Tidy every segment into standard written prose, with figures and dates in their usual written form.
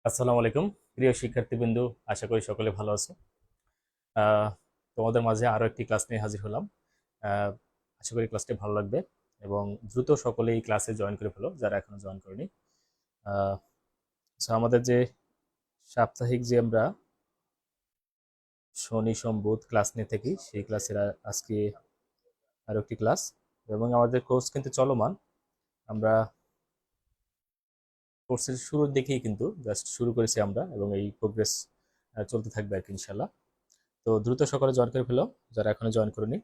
আসসালামু আলাইকুম প্রিয় শিক্ষার্থীবৃন্দু, আশা করি সকলে ভালো আছো। আহ, তোমাদের মাঝে আরো একটি ক্লাস নিয়ে হাজির হলাম। আহ, আশা করি ক্লাসটি ভালো লাগবে এবং দ্রুত সকলেই ক্লাসে জয়েন করে ফেলো যারা এখনো জয়েন করেনি। আহ, so আমাদের যে সাপ্তাহিক যে আমরা শনি সোম বুধ ক্লাস নিয়ে থাকি সেই ক্লাসের আজকে আরো একটি ক্লাস এবং আমাদের কোর্স কিন্তু চলমান। আমরা কোর্সের শুরুর দিকেই কিন্তু জাস্ট শুরু করেছি আমরা এবং এই প্রোগ্রেস চলতে থাকবে আর কি ইনশাল্লাহ। তো দ্রুত সকলে জয়েন করে ফেলো যারা এখনো জয়েন করেনি।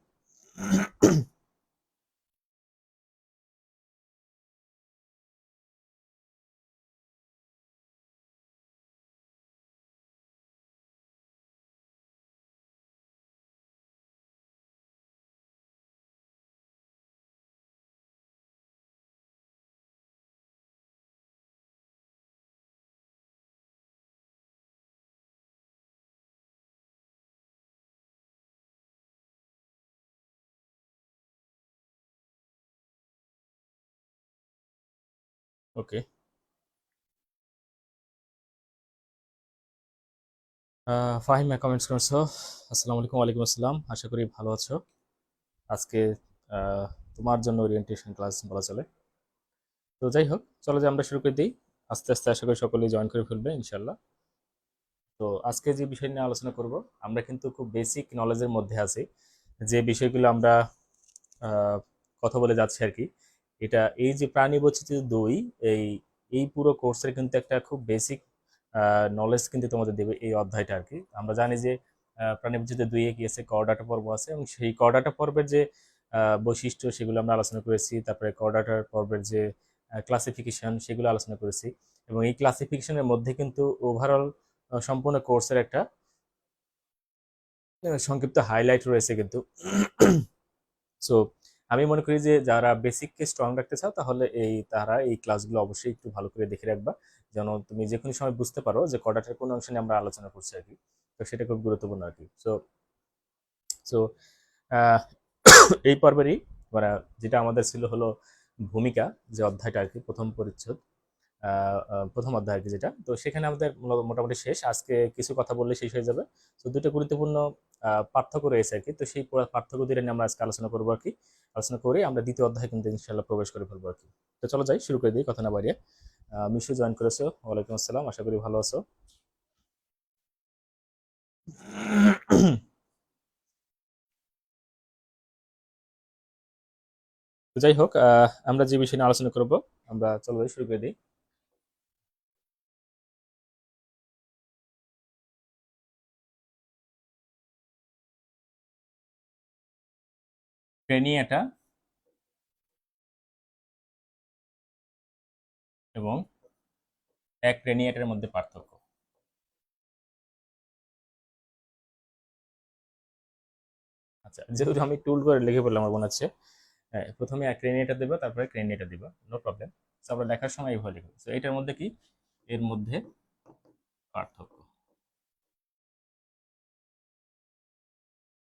ওকে, ফাহিমা কমেন্টস করছো। আসসালামু আলাইকুম। ওয়ালাইকুম আসসালাম, আশা করি ভালো আছো। আজকে আহ, তোমার জন্য ওরিয়েন্টেশন ক্লাস বলা চলে। তো যাই হোক, চলো যে আমরা শুরু করে দিই। আস্তে আস্তে আশা করি সকলেই জয়েন করে ফেলবে ইনশাল্লাহ। তো আজকে যে বিষয় নিয়ে আলোচনা করব, আমরা কিন্তু খুব বেসিক নলেজের মধ্যে আছি। যে বিষয়গুলো আমরা আহ, কথা বলে যাচ্ছি আর কি, এটা এই যে প্রাণী বৈচিত্র্য দুই, এই এই পুরো কোর্সের কিন্তু একটা খুব বেসিক নলেজ কিন্তু তোমাদের দেবে এই অধ্যায়টা আর কি। আমরা জানি যে প্রাণী বৈচিত্র্য দুইয়ে কি আছে, করডাটা পর্ব আছে এবং সেই করডাটা পর্বের যে বৈশিষ্ট্য সেগুলো আমরা আলোচনা করেছি। তারপরে করডাটার পর্বের যে ক্লাসিফিকেশন সেগুলো আলোচনা করেছি এবং এই ক্লাসিফিকেশনের মধ্যে কিন্তু ওভারঅল সম্পূর্ণ কোর্সের একটা সংক্ষিপ্ত হাইলাইট রয়েছে কিন্তু। সো আমি মনে করি যে যারা বেসিককে স্ট্রং রাখতে চাও তাহলে তারা এই ক্লাসগুলো অবশ্যই একটু ভালো করে দেখে রাখবা, যেন তুমি যে কোনো সময় বুঝতে পারো যে কডাটার কোন অংশ নিয়ে আমরা আলোচনা করছি আর কি। তো সেটা খুব গুরুত্বপূর্ণ আর কি। সো সো এই পর্বেরই মানে যেটা আমাদের ছিল হলো ভূমিকা, যে অধ্যায়টা আর কি, প্রথম পরিচ্ছদ, প্রথম অধ্যায় আর কি যেটা। তো সেখানে আমাদের মোটামুটি শেষ, আজকে কিছু কথা বললে শেষ হয়ে যাবে। তো দুটো গুরুত্বপূর্ণ পার্থক্য রয়েছে আর কি। তো সেই পার্থক্য দুটো নিয়ে আমরা আজকে আলোচনা করবো আর কি। আলোচনা করে আমরা দ্বিতীয় অধ্যায় কিন্তু ইনশাল্লাহ প্রবেশ করে ফেলবো আর কি। তো চলো যাই, শুরু করে দিই কথা না বাড়িয়ে। মিশু জয়েন করেছো, ওয়ালাইকুম আসসালাম, আশা করি ভালো আছো। তো যাই হোক, আমরা যে বিষয় নিয়ে আলোচনা করবো, আমরা চলো যাই শুরু করে দিই। ক্রেনিয়াটা এবং অ্যাক্রেনিয়েটের মধ্যে পার্থক্য। আচ্ছা, যেহেতু আমি টুল করে লিখে বললাম আমার মনে হচ্ছে, হ্যাঁ, প্রথমে অ্যাক্রেনিয়েটা দেবো তারপরে ক্রেনিয়েটা দিব, নো প্রবলেম। তো আমরা লেখার সময় এইভাবে লিখবো। তো এটার মধ্যে কি, এর মধ্যে পার্থক্য,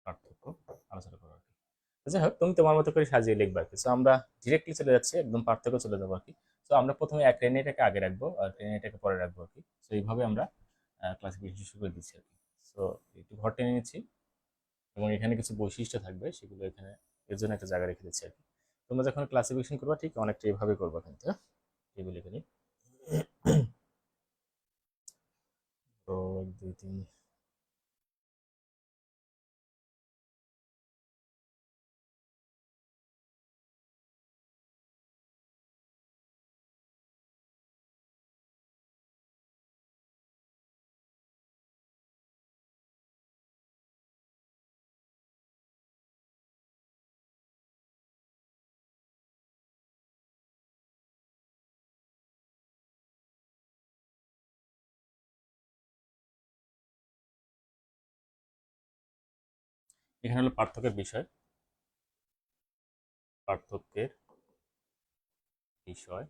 পার্থক্য আলোচনা করবো আর কি। তো যাই হোক, তুমি তোমার মতো করে সাজিয়ে লিখবা আর কি। তো আমরা ডিরেক্টলি চলে যাচ্ছি, একদম পার্থক্য চলে যাবো আর কি। তো আমরা প্রথমে অ্যাক্রেনিয়েটাকে আগে রাখবো আর ক্রেনিয়েটাকে পরে রাখবো আর কি। তো এইভাবে আমরা ক্লাসিফিকেশন শুরু করে দিচ্ছি আর কি। তো একটু ঘর টেনে নিচ্ছি এবং এখানে কিছু বৈশিষ্ট্য থাকবে সেগুলো এখানে এর জন্য একটা জায়গা রেখে দিচ্ছি আর কি। তোমরা যখন ক্লাসিফিকেশন করবা ঠিক অনেকটা এইভাবে করবা কিন্তু, হ্যাঁ? টেবিল এখানে। তো 1 2 3। এখানে হলো পার্থক্যের বিষয়, পার্থক্যের বিষয়।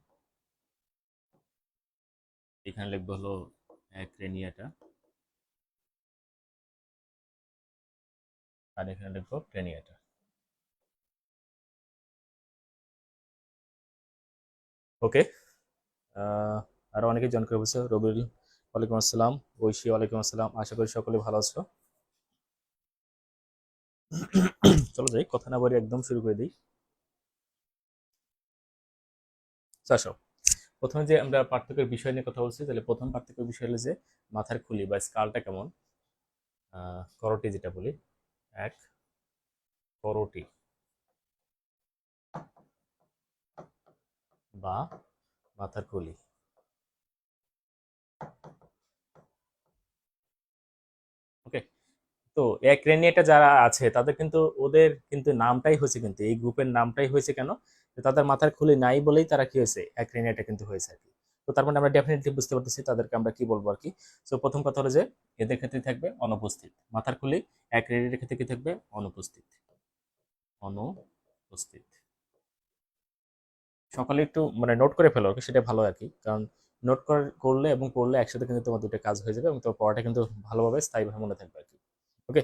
এখানে লিখবো হলো ক্রেনিয়াটা, আর এখানে লিখবো ক্রেনিয়াটা। ওকে। আরো অনেকে জয়েন করে বলছে, রবিউল ওয়ালাইকুম আসসালাম। ঐশী, ওয়ালাইকুম আসসালাম। আশা করি সকলে ভালো আছো। চলো যাই, কথা না বলে একদম শুরু করে দিই। তো আসো, প্রথমে যে আমরা পার্থক্যের বিষয় নিয়ে কথা বলছি, তাহলে প্রথম পার্থক্যের বিষয় হলো যে মাথার খুলি বা স্কালটা কেমন, করোটি যেটা বলি, এক করোটি বা মাথার খুলি। ওকে। তো এক রেনিয়াটা যারা আছে তাদের কিন্তু ওদের কিন্তু নামটাই হয়েছে, কিন্তু এই গ্রুপের নামটাই হয়েছে কেন, যে তাদের মাথার খুলি নাই বলেই তারা কি হয়েছে, এক রেনিয়াটা কিন্তু হয়েছে আর কি। তো তার মানে আমরা ডেফিনেটলি বুঝতে পারতেছি তাদেরকে আমরা কি বলবো আর কি। তো প্রথম কথা হলো যে এদের ক্ষেত্রে থাকবে অনুপস্থিত মাথার খুলি, এক রেনিয়ার ক্ষেত্রে কি থাকবে, অনুপস্থিত। অনুপস্থিত। সকালে একটু মানে নোট করে ফেলো আর কি, সেটা ভালো আর কি, কারণ নোট করলে এবং পড়লে একসাথে কিন্তু তোমার দুটো কাজ হয়ে যাবে এবং তোমার পড়াটা কিন্তু ভালোভাবে স্থায়ীভাবে মনে থাকবে আর কি। ওকে।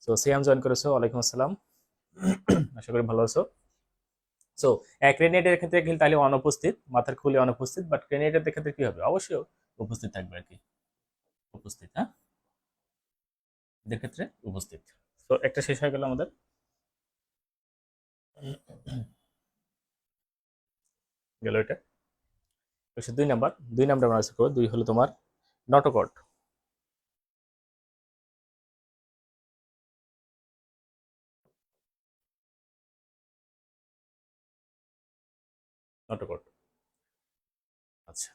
তো সিয়াম জয়েন করেছো, ওয়ালাইকুম আসসালাম। আশা করি ভালো আছো। সো এক গ্রেনেডের ক্ষেত্রে কিন্তু তাহলে অনুপস্থিত, মাথার খুলে অনুপস্থিত, বাট গ্রেনেডের ক্ষেত্রে কি হবে, অবশ্যই উপস্থিত থাকবে আর কি। উপস্থিত, হ্যাঁ, এদের ক্ষেত্রে উপস্থিত। তো একটা শেষ হয়ে গেল আমাদের। গেল এটা। তো সে 2 নাম্বার, 2 নাম্বার আমরা আলোচনা করবো। 2 হলো তোমার নটকট। নটকট। আচ্ছা।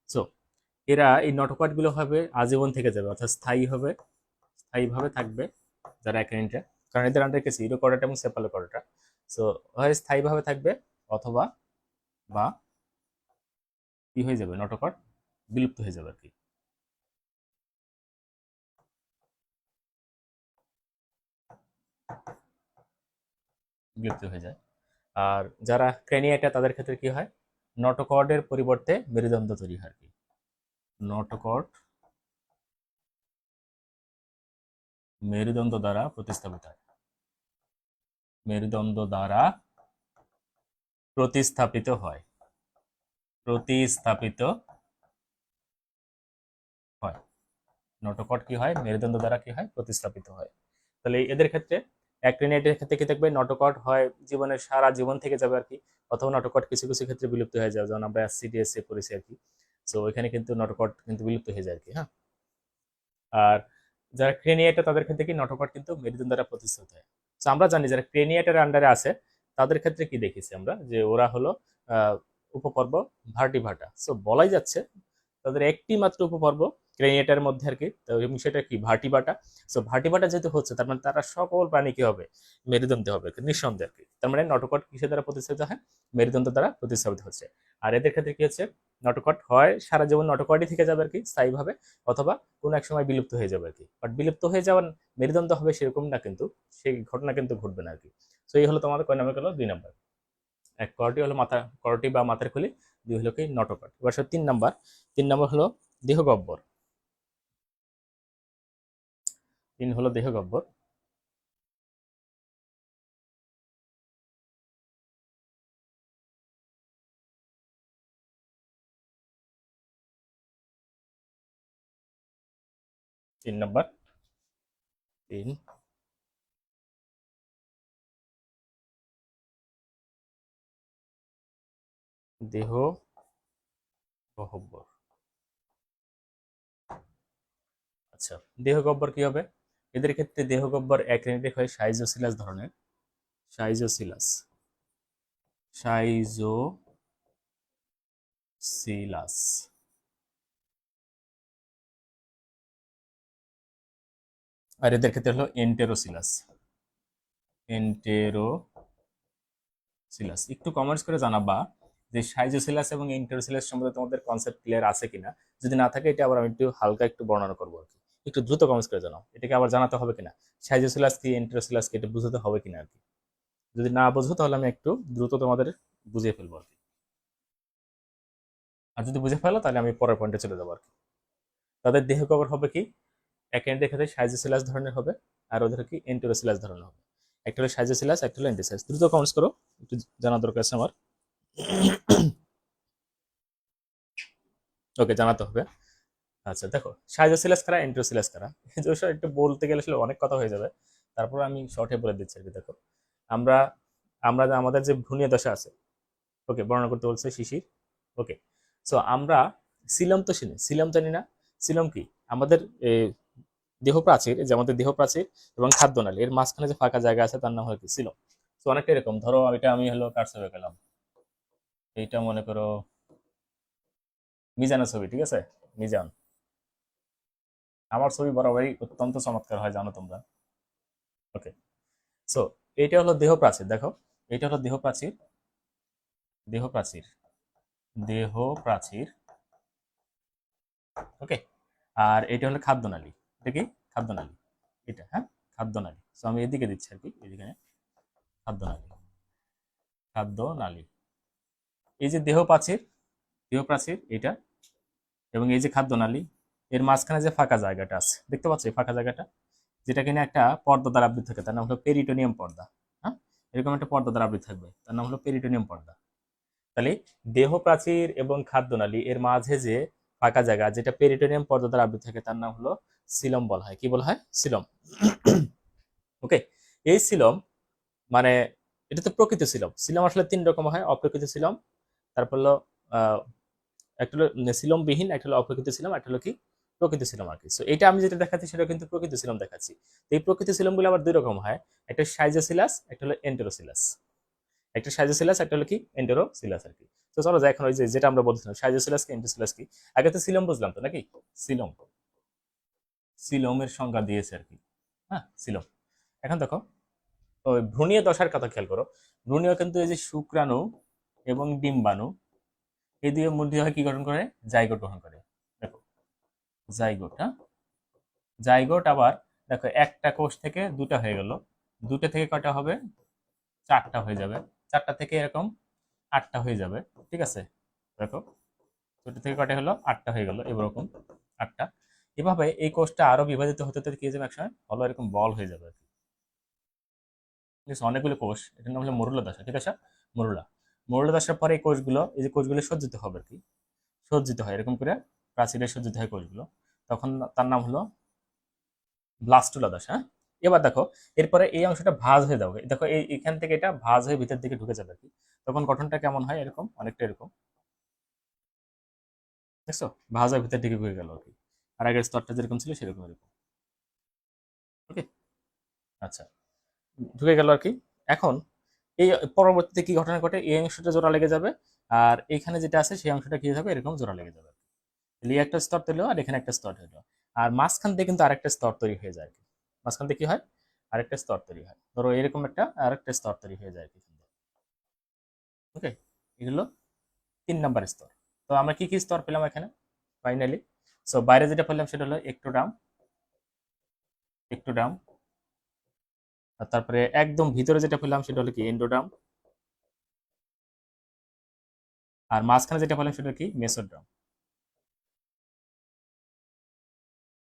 সো এরা এই নটকট গুলো হবে আজীবন থেকে যাবে, অর্থাৎ স্থায়ী হবে, স্থায়ীভাবে থাকবে যারা একাডেমিটা, কারণ এদের আন্ডারে কিছু ইউরো করাটা এবং সেপালো করাটা। সো হয় স্থায়ীভাবে থাকবে, অথবা বা কি হয়ে যাবে, নটকট বিলুপ্ত হয়ে যাবে আর কি। বিলুপ্ত হয়ে যায়। আর যারা ক্রেনিয়াটা তাদের ক্ষেত্রে কি হয়, নটোকর্ডের পরিবর্তে মেরুদণ্ড তৈরি হয় আর কি। নটোকর্ড মেরুদণ্ড দ্বারা প্রতিস্থাপিত হয়। মেরুদণ্ড দ্বারা প্রতিস্থাপিত হয়। প্রতিস্থাপিত হয়। নটোকর্ড কি হয়, মেরুদণ্ড দ্বারা কি হয়, প্রতিস্থাপিত হয়। তাহলে এদের ক্ষেত্রে অ্যাক্রিনেটের ক্ষেত্রে কি থাকবে, নটোকট হয় জীবনের সারা জীবন থেকে যাবে আর কি, অথবা নটোকট কিছু কিছু ক্ষেত্রে বিলুপ্ত হয়ে যাবে, যেমন আমরা সিডিএস এ পড়েছি আর কি। সো ওইখানে কিন্তু নটোকট কিন্তু বিলুপ্ত হয়ে যায় আর কি, হ্যাঁ। আর যারা ক্রেনিয়েটা তাদের ক্ষেত্রে কি নটোকট কিন্তু মেরুদণ্ড দ্বারা প্রতিস্থাপিত হয়। তো আমরা জানি যারা ক্রেনিয়েটার আন্ডারে আছে তাদের ক্ষেত্রে কি দেখেছি আমরা, যে ওরা হলো উপপর্ব ভার্টিভাটা। সো বলাই যাচ্ছে তাদের একটি মাত্র উপপর্ব ক্রেনিয়েটার মধ্যে আর কি, তো সেটা কি ভার্টিবাটা। সো ভার্টিবাটা যেহেতু হচ্ছে, তার মানে তারা সকল প্রাণী কি হবে, মেরুদণ্ডে হবে নিঃসন্দেহে আর কি। তার মানে নটোকট কিসের দ্বারা প্রতিস্থাপিত হয়, মেরুদণ্ড দ্বারা প্রতিস্থাপিত হচ্ছে। আর এদের ক্ষেত্রে কি হচ্ছে, নটোকট হয় সারা জীবন নটোকটই থেকে যাবে আর কি স্থায়ীভাবে, অথবা কোনো এক সময় বিলুপ্ত হয়ে যাবে আর কি। বাট বিলুপ্ত হয়ে যাওয়ার মেরুদণ্ড হবে সেরকম না, কিন্তু সেই ঘটনা কিন্তু ঘটবে না আর কি। সো এই হলো তোমাদের কয় নাম্বার গেল, 2 নাম্বার। এক করটি হলো মাথা, করটি বা মাথার খুলি। 2 হলো কি নটোকট। এবার 3 নাম্বার। 3 নাম্বার হলো দেহগহ্বর। 3 হলো দেহগহ্বর। 3 নাম্বার। 3 দেহ গহ্বর। আচ্ছা, দেহ গহ্বর কি হবে, এদের ক্ষেত্রে দেহ গহ্বর এক রেনিটেক হয় সাইজোসিলাস ধরনের। সাইজোসিলাস। সাইজোসিলাস। আর এদের ক্ষেত্রে হলো এন্টেরোসিলাস। এন্টেরোসিলাস। একটু কমেন্টস করে জানাবা যে সাইজোসিলাস এবং এন্টেরোসিলাস সম্বন্ধে তোমাদের কনসেপ্ট ক্লিয়ার আছে কিনা। যদি না থাকে এটা আবার আমি একটু হালকা একটু বর্ণনা করবো আর কি। একটু দ্রুত কমেন্টস করে জানাও, এটাকে আবার জানাতে হবে কিনা, সাইজোসিলাস কি এন্টেরোসিলাস কি এটা বুঝতে হবে কিনা আর কি। যদি না বুঝো তাহলে আমি একটু দ্রুত তোমাদের বুঝিয়ে ফেলবো আর কি। আর যদি বুঝে ফেলো তাহলে আমি পরের পয়েন্টে চলে যাবো আর কি। তাদের দেহ কবর হবে কি, এক এন্ডের ক্ষেত্রে সাইজোসিলাস ধরনের হবে, আর ওদের কি এন্টেরোসিলাস ধরনের হবে। একটা হলো সাইজোসিলাস, একটা হলো এন্টিসাইজ। দ্রুত কমেন্টস করো, একটু জানা দরকার আছে আমার। ওকে, জানাতে হবে। আচ্ছা দেখো, সাইজোসিলাস কারা, এন্টেরোসিলাস কারা, এই বিষয়ে একটু বলতে গেলে আসলে অনেক কথা হয়ে যাবে। তারপর আমি শর্টে বলে দিচ্ছি আর কি। দেখো, আমরা আমরা আমাদের যে ভ্রূণীয় দশা আছে, ওকে, বর্ণনা করতে বলছে শিশির। ওকে, সো আমরা সিলম তো চিনি, সিলম জানি না। সিলম কি? আমাদের দেহ প্রাচীর, যে আমাদের দেহ প্রাচীর এবং খাদ্যনালী এর মাঝখানে যে ফাঁকা জায়গা আছে তার নাম হলো কি? সিলম। তো অনেকটা এরকম, ধরো এটা আমি হলো কার ছবি গেলাম, এইটা মনে করো মিজানের ছবি, ঠিক আছে? মিজান, আমার ছবি বরাবরই অত্যন্ত চমৎকার হয়, জানো তোমরা। ওকে, সো এইটা হলো দেহ প্রাচীর। দেখো, এটা হলো দেহ প্রাচীর, দেহ প্রাচীর, দেহ প্রাচীর। ওকে, আর এটা হলো খাদ্যনালী। এটা কি? খাদ্যনালী, এটা, হ্যাঁ, খাদ্যনালী। সো আমি এদিকে দিচ্ছি আর কি, এদিকে খাদ্যনালী, খাদ্যনালী। এই যে দেহ প্রাচীর, দেহ প্রাচীর এটা, এবং এই যে খাদ্যনালী, এর মাঝখানে যে ফাঁকা জায়গাটা আছে, দেখতে পাচ্ছ এই ফাঁকা জায়গাটা, যেটা কিনা একটা পর্দা দ্বারা আবৃত থাকে, তার নাম হলো পেরিটোনিয়াম পর্দা। হ্যাঁ, এরকম একটা পর্দা দ্বারা আবৃত থাকবে, তার নাম হলো পেরিটোনিয়াম পর্দা। তাহলে দেহ প্রাচীর এবং খাদ্যনালী এর মাঝে যে ফাঁকা জায়গা, যেটা পেরিটোনিয়াম পর্দা দ্বারা আবৃত থাকে, তার নাম হলো সিলম বলা হয়। কি বলা হয়? সিলম। ওকে, এই সিলম মানে এটা তো প্রকৃত সিলম। সিলম আসলে তিন রকম হয়: অপ্রকৃত সিলম, তারপর হলো আহ একটা হলো সিলমবিহীন, একটা হলো অপ্রকৃত সিলম, একটা হলো কি? প্রকৃত সিলম আর কি। সো এটা আমি যেটা দেখাচ্ছি সেটা কিন্তু প্রকৃত সিলম দেখাচ্ছি। তো এই প্রকৃত সিলমগুলো আবার দুই রকম হয়, একটা সাইজোসিলাস, একটা হলো এন্টেরোসিলাস। একটা সাইজোসিলাস, একটা হলো কি? এন্টেরোসিলাস আর কি। তো চলো যাই এখন ওই যে যেটা আমরা বলছিলাম, সাইজোসিলাস কি এন্টেরোসিলাস কি। আগে তো সিলম বুঝলাম তো নাকি? সিলম, সিলমের সংজ্ঞা দিয়েছে আর কি। হ্যাঁ, সিলম। এখন দেখো, ওই ভ্রূণীয় দশার কথা খেয়াল করো। ভ্রূণীয় কিন্তু এই যে শুক্রাণু এবং ডিম্বাণু, এই দুই মধ্যে হয় কি গঠন করে? জাইগোট গঠন করে। দেখো, জাইগোট, হ্যাঁ, জাইগোট। আবার দেখো, একটা কোষ থেকে দুটা হয়ে গেল, দুটো থেকে কয়টা হবে? চারটা হয়ে যাবে, চারটা থেকে এরকম আটটা হয়ে যাবে, ঠিক আছে? দেখো, দুটো থেকে কয়টা হলো? আটটা হয়ে গেল, এরকম আটটা। এভাবে এই কোষটা আরো বিভাজিত হতে হতে কি হয়ে যাবে? একসময় হলো এরকম বল হয়ে যাবে আর কি। ঠিক আছে, অনেকগুলো কোষ, এটার নাম হলো মরুলা দশা। ঠিক আছে, মরুলা। মরুলা দশার পরে এই কোষগুলো, এই যে কোষগুলো সজ্জিত হবে আর কি, সজ্জিত হয় এরকম করে, প্রাচীরে সজ্জিত হয় কোষগুলো, তখন তার নাম হলো ব্লাস্টুলা দশা। হ্যাঁ? এবার দেখো, এরপরে এই অংশটা ভাঁজ হয়ে যাবে। দেখো, এখান থেকে এটা ভাঁজ হয়ে ভিতর দিকে ঢুকে যাবে আর কি। তখন গঠনটা কেমন হয়? এরকম, অনেকটা এরকম, দেখছো? ভাঁজ হয়ে ভিতর দিকে ঢুকে গেল আর কি। আর আগের স্তরটা যেরকম ছিল সেরকম এরকম। ওকে, আচ্ছা, ঢুকে গেল আর কি। এখন এই পরবর্তীতে কি ঘটনা ঘটে? এই অংশটা জোড়া লেগে যাবে, আর এখানে যেটা আছে সেই অংশটা কি হয়ে যাবে? এরকম জোড়া লেগে যাবে। তাহলে একটা স্তর তৈরি হলো, আর এখানে একটা স্তর হলো, আর মাঝখান দিয়ে কিন্তু আরেকটা স্তর তৈরি হয়ে যায় আর কি। মাঝখান দিয়ে কি হয়? আরেকটা স্তর তৈরি হয়, ধরো এরকম একটা আরেকটা স্তর তৈরি হয়ে যায় আর কি। ওকে, এটা হলো 3 নাম্বার স্তর। তো আমরা কি কি স্তর পেলাম এখানে ফাইনালি? সো বাইরে যেটা পেলাম সেটা হলো একটোডাম, একটোডাম। আর তারপরে একদম ভিতরে যেটা পেলাম সেটা হলো কি? এন্ডোডাম। আর মাঝখানে যেটা পেলাম সেটা কি? মেসোডাম।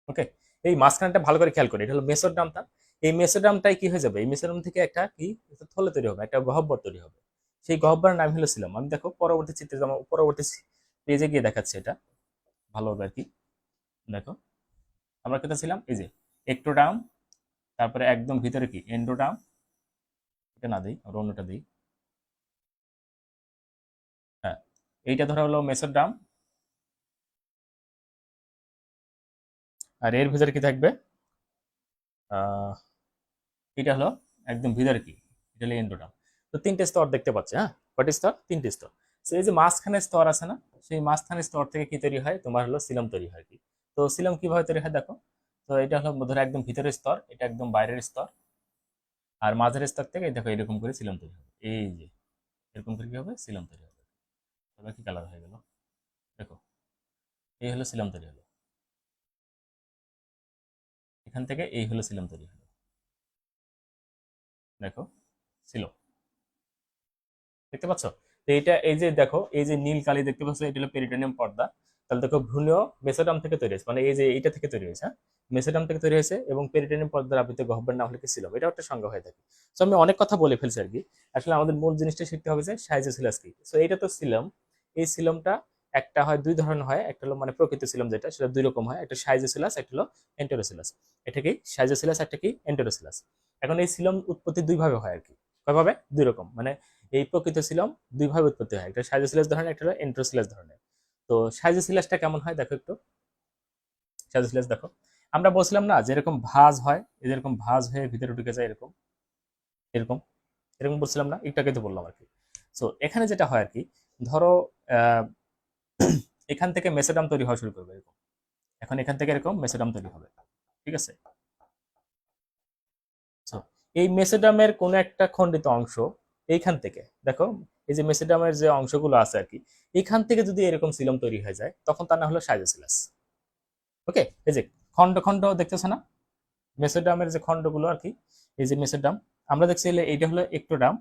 ওকে, এই মাঝখানটা ভালো করে খেয়াল করি, এটা হলো মেসোডামটা। এই মেসোডামটাই কি হয়ে যাবে? এই মেসোডাম থেকে একটা কি? একটা থলে তৈরি হবে, একটা গহ্বর তৈরি হবে। সেই গহ্বরের নাম হলো সিলম। আমি দেখো পরবর্তী চিত্রে, যেমন পরবর্তী পেজে গিয়ে দেখাচ্ছি এটা ভালোভাবে আর কি। দেখো, আমরা কোথায় ছিলাম? এই যে একটোডাম, তারপরে একদম ভিতরে কি? এন্ডোডাম। এটা না দিই, আর অন্যটা দিই। হ্যাঁ, এইটা ধরা হলো মেসোডাম। আর এর ভিতরে কি থাকবে? আহ এটা হলো একদম ভিতরে কি? এটা হলো এন্ডোডাম। তো তিনটে স্তর দেখতে পাচ্ছি। হ্যাঁ, কয়টি স্তর? তিনটে স্তর। তো এই যে মাঝখানে স্তর আছে না, সেই মাঝখানে স্তর থেকে কি তৈরি হয়? তোমার হলো সিলম তৈরি হয় কি। তো সিলম কিভাবে তৈরি হয় দেখো। তো এটা হলো ধরো একদম ভিতরের স্তর, এটা একদম বাইরের স্তর, আর মাঝের স্তর থেকে দেখো এরকম করে সিলম তৈরি হবে। এই যে এরকম করে কি হবে? সিলম তৈরি হবে। তবে কি কালার হয়ে গেল? দেখো, এই হলো সিলম তৈরি হলো, এখান থেকে এই হলো সিলম তৈরি হলো। দেখো, সিলম, দেখতে পাচ্ছ? তো এটা এই যে দেখো, এই যে নীল কালি দেখতে পাচ্ছ, এটা হলো পেরিটোনিয়াম পর্দা। তাহলে দেখো ভ্রূণীয় মেসোডার্ম থেকে তৈরি হয়েছে, মানে এই যে এটা থেকে তৈরি হয়েছে, হ্যাঁ, মেসোডার্ম থেকে তৈরি হয়েছে এবং পেরিটোনিয়াম পর্দার আবৃত গহ্বরের নাম হলো কি সিলম। এটাও একটা সংজ্ঞা হয়ে থাকে। তো আমি অনেক কথা বলে ফেলছি আর কি, আসলে আমাদের মূল জিনিসটা শিখতে হবে যে সাইজোসিলাস কি। তো এটা তো সিলম, এই সিলমটা একটা হয় দুই ধরনের হয়, একটা হলো মানে প্রকৃত সিলম যেটা সেটা দুই রকম হয়, একটা সাইজোসিলাস একটা হলো এন্টেরোসিলাস। এটা কি সাইজোসিলাস, একটা কি এন্টেরোসিলাস। এখন এই সিলম উৎপত্তি দুই ভাবে হয় আর কি, কয়ভাবে, দুই রকম, মানে এই প্রকৃত সিলম দুই ভাবে উৎপত্তি হয়, একটা সাইজোসিলাস ধরনের একটা হলো এন্টেরোসিলাস ধরনের। তো সাইজোসিলাসটা কেমন হয় দেখো একটু, সাইজোসিলাস দেখো, আমরা বলছিলাম না যেরকম ভাঁজ হয়, যেরকম ভাঁজ হয়ে ভিতরে ঢুকে যায় এরকম এরকম এরকম বলছিলাম না, একটু আগে তো বললাম আর কি। সো এখানে যেটা হয় আর কি, ধরো আহ, এখান থেকে মেসোডাম তৈরি হওয়া শুরু করবে এরকম, এখন এখান থেকে এরকম মেসোডাম তৈরি হবে, ঠিক আছে। সো এই মেসোডামের কোনো একটা খণ্ডিত অংশ এইখান থেকে দেখো, এই যে মেসোডামের যে অংশগুলো আছে আর কি, এখান থেকে যদি এরকম সিলম তৈরি হয়ে যায় তখন তার নাম হলো সাইজোসিলাস। ওকে, এই যে খণ্ড খণ্ড দেখতেছো না, মেসোডামের যে খণ্ডগুলো আর কি, এই যে মেসোডাম, আমরা দেখছি এইটা হলো একটোডাম,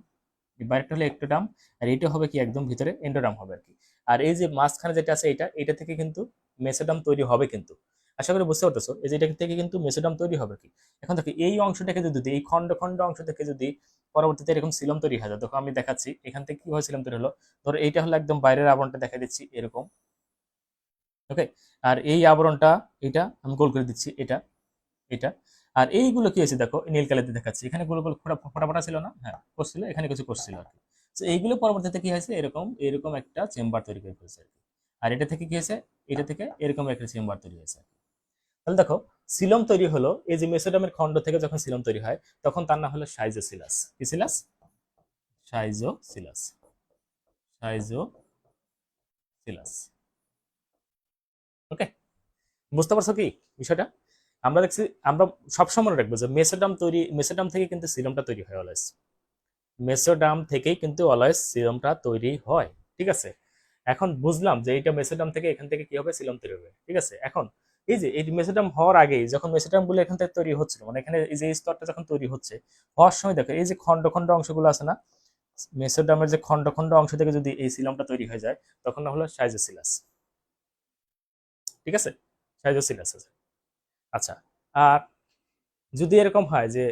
বাইরেটা হলো একটোডাম, আর এইটা হবে কি একদম ভিতরে এন্ডোডাম হবে আর কি। আর এই যে মাঝখানে যেটা আছে এটা, এটা থেকে কিন্তু মেসোডাম তৈরি হবে কিন্তু, আশা করি বুঝতে পারতেছো, এই যে এটা থেকে কিন্তু মেসোডাম তৈরি হবে কি। এখন দেখো এই অংশটাকে যদি এই খণ্ড খণ্ড অংশ থেকে যদি পরবর্তীতে এরকম সিলম তৈরি হয়, দেখো আমি দেখাচ্ছি এখান থেকে কিভাবে সিলম তৈরি হলো। ধরো এইটা হলো একদম বাইরের আবরণটা দেখা দিচ্ছি এরকম, ওকে, আর এই আবরণটা এটা আমি গোল করে দিচ্ছি এটা এটা, আর এইগুলো কি আছে দেখো নীল কালিতে দেখাচ্ছি, এখানে গোল গোল ফোটা ফোটা ফোটা ছিল না, হ্যাঁ করছিল, এখানে কিছু করছিল আর কি। তো এইগুলো পরবর্তীতে কি হয়েছে, এরকম এরকম একটা চেম্বার তৈরি করে ফেলছে আর কি। আর এটা থেকে কি হয়েছে, এটা থেকে এরকম একটা চেম্বার তৈরি হয়েছে আর কি। তাহলে দেখো সিলম তৈরি হলো এই যে মেসোডামের খণ্ড থেকে যখন সিলম তৈরি হয় তখন তার নাম হলো সাইজোসিলাস। কি সিলাস? সাইজোসিলাস, সাইজোসিলাস। ওকে, বুঝতে পারছো কি বিষয়টা? আমরা দেখছি, আমরা সবসময় মনে রাখবো যে মেসোডাম থেকে কিন্তু সিলমটা তৈরি হয় অলওয়েজ, মেসোডাম থেকেই কিন্তু অলওয়েজ সিলমটা তৈরি হয়, ঠিক আছে। এখন বুঝলাম যে এইটা মেসোডাম থেকে, এখান থেকে কি হবে, সিলম তৈরি হবে, ঠিক আছে। এখন এই যে এই মেসোডাম হওয়ার আগেই যখন মেসোডাম গুলো এখান থেকে তৈরি হচ্ছিল, মানে এখানে এই যে এই স্তরটা যখন তৈরি হচ্ছে, হওয়ার সময় দেখো এই যে খণ্ড খণ্ড অংশগুলো আছে না, মেসোডামের যে খণ্ড খণ্ড অংশ থেকে যদি এই সিলমটা তৈরি হয়ে যায় তখন না হলো সাইজোসিলাস, ঠিক আছে, সাইজোসিলাস আছে। আচ্ছা, আর যদি এরকম হয় যে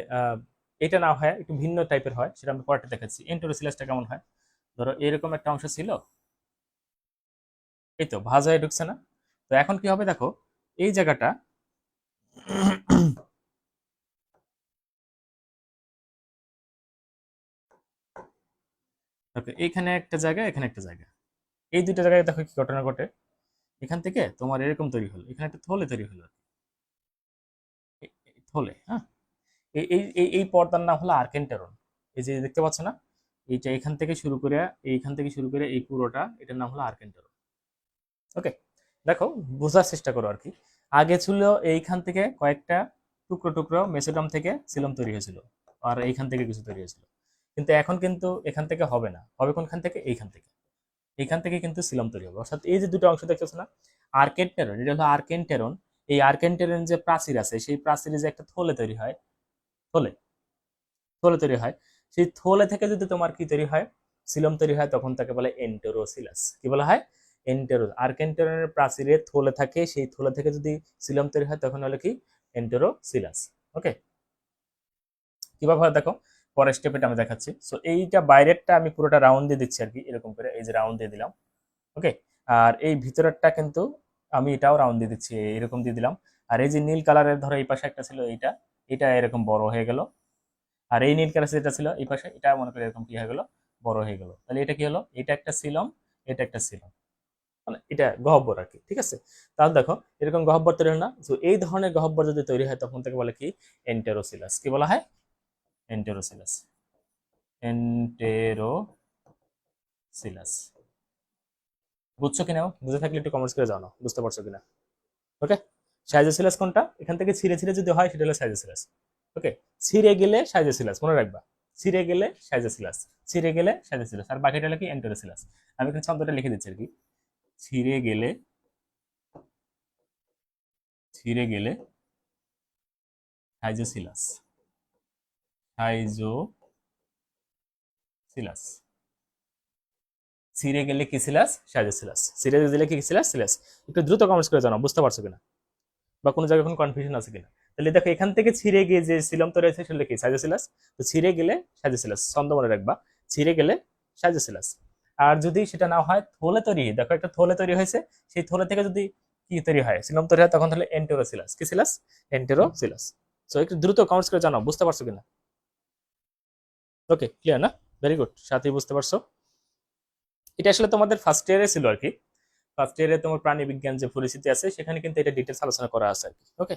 এটা না হয় একটু ভিন্ন টাইপের হয়, সেটা আমি পরেরটা দেখাচ্ছি। এন্টোরোসিলাসটা কেমন হয়, ধরো এরকম একটা অংশ ছিল, এই তো ভাঁজ হয়ে ঢুকছে না। তো এখন কি হবে দেখো, এই জায়গাটা ওকে, এইখানে একটা জায়গা, এখানে একটা জায়গা, এই দুইটা জায়গায় দেখো কি ঘটনা ঘটে, এখান থেকে তোমার এরকম তৈরি হলো, এখানে একটা থলে তৈরি হলো, থলে, হ্যাঁ, এই এই এই এই পর্দার নাম হলো আর্কেন্টেরন। এই যে দেখতে পাচ্ছ না, এইটা এইখান থেকে শুরু করে এই পুরোটা, এটার নাম হলো আর্কেন্টেরন। ওকে, দেখো বোঝার চেষ্টা করো আর কি, আগে ছিল এইখান থেকে কয়েকটা টুকরো টুকরো মেসোডাম থেকে সিলম তৈরি হয়েছিল, আর এইখান থেকে কিছু তৈরি হয়েছিল, কিন্তু এখন কিন্তু এখান থেকে হবে না, হবে কোনখান থেকে, এইখান থেকে, এইখান থেকে কিন্তু সিলম তৈরি হবে। অর্থাৎ এই যে দুটো অংশ দেখতেছ না, আর্কেন্টেরন, এটা হলো আর্কেন্টেরন, এই আর্কেন্টেরন যে প্রাচীর আছে সেই প্রাচীরে যে একটা থলে তৈরি হয়, থলে থলে তৈরি হয়, সেই থলে থেকে যদি তোমার কি তৈরি হয়, সিলম তৈরি হয়, তখন তাকে বলে এন্টেরোসিলাস। কি বলা হয়, এন্টেরো, আর্কেন্টেরনের প্রাচীরে থলে থাকে, সেই থলে থেকে যদি সিলম তৈরি হয় তখন হলো কি, এন্টেরোসিলাস। ওকে, কিভাবে হয় দেখো, পরের স্টেপে আমি দেখাচ্ছি। সো এইটা বাইরেরটা আমি পুরোটা রাউন্ড দিয়ে দিচ্ছি আর কি, এরকম করে এই যে রাউন্ড দিয়ে দিলাম, ওকে। আর এই ভিতরেরটা কিন্তু আমি এটাও রাউন্ড দিয়ে দিচ্ছি, এরকম দিয়ে দিলাম। আর এই যে নীল কালারের ধরো এই পাশে একটা ছিল, এইটা এটা এরকম বড় হয়ে গেল, আর এই নীল কালার যেটা ছিল এই পাশে, এটা মনে করি এরকম কি হয়ে গেল, বড় হয়ে গেল। তাহলে এটা কি হলো, এটা একটা সিলম, এটা একটা সিলম, মানে এটা গহ্বর আর কি, ঠিক আছে। তাহলে দেখো এরকম গহ্বর তৈরি হয় না, তো এই ধরনের গহ্বর যদি তৈরি হয় তখন তাকে বলে কি, এন্টেরোসিলাস। কি বলা হয়, এন্টেরোসিলাস, এন্টেরোসিলাস। বুঝছো কিনা, বুঝে থাকলে একটু কমেন্টস করে জানাও বুঝতে পারছো কিনা। ওকে, সাইজোসিলাস কোনটা, এখান থেকে ছিঁড়ে ছিঁড়ে যদি হয় সেটা হলো সাইজোসিলাস। ওকে, ছিঁড়ে গেলে সাইজোসিলাস, মনে রাখবা, ছিঁড়ে গেলে সাইজোসিলাস, ছিঁড়ে গেলে সাইজোসিলাস, আর বাকিটা হলো কি, এন্টেরোসিলাস। আমি এখানে শব্দটা লিখে দিচ্ছি আর কি, ছিঁড়ে গেলে, ছিঁড়ে গেলে সাইজোসিলাস, সাইজোসিলাস। ছিঁড়ে গেলে কি সিলাস? সাইজে সিলাস। ছিঁড়ে দিলে কি সিলাস? সিলাস। একটু দ্রুত কমেন্টস করে জানাও, বুঝতে পারছো কিনা, বা কোনো জায়গায় কোনো কনফিউশন আছে কিনা। তাহলে দেখো এখান থেকে ছিঁড়ে গিয়ে যে সিলম তৈরি হয়েছে সেটা কি? সাইজে সিলাস। তো ছিঁড়ে গেলে সাইজে সিলাস, ছন্দ মনে রাখবা, ছিঁড়ে গেলে সাইজে সিলাস। আর যদি সেটা না হয়, থলে তৈরি, দেখো একটা থলে তৈরি হয়েছে, সেই থলে থেকে যদি কি তৈরি হয়? সিলম তৈরি হয়, তখন তাহলে এন্টেরোসিলাস। কি সিলাস? এন্টেরোসিলাস। সো একটু দ্রুত কমেন্টস করে জানাও, বুঝতে পারছো কিনা। ওকে, ক্লিয়ার না? ভেরি গুড, সাথেই বুঝতে পারছো। এটা আসলে তোমাদের ফার্স্ট ইয়ারে ছিল আর কি। ফার্স্ট ইয়ারে তোমার প্রাণী বিজ্ঞান যে পরিস্থিতি আছে সেখানে কিন্তু এটা ডিটেলস আলোচনা করা আছে আর কি। ওকে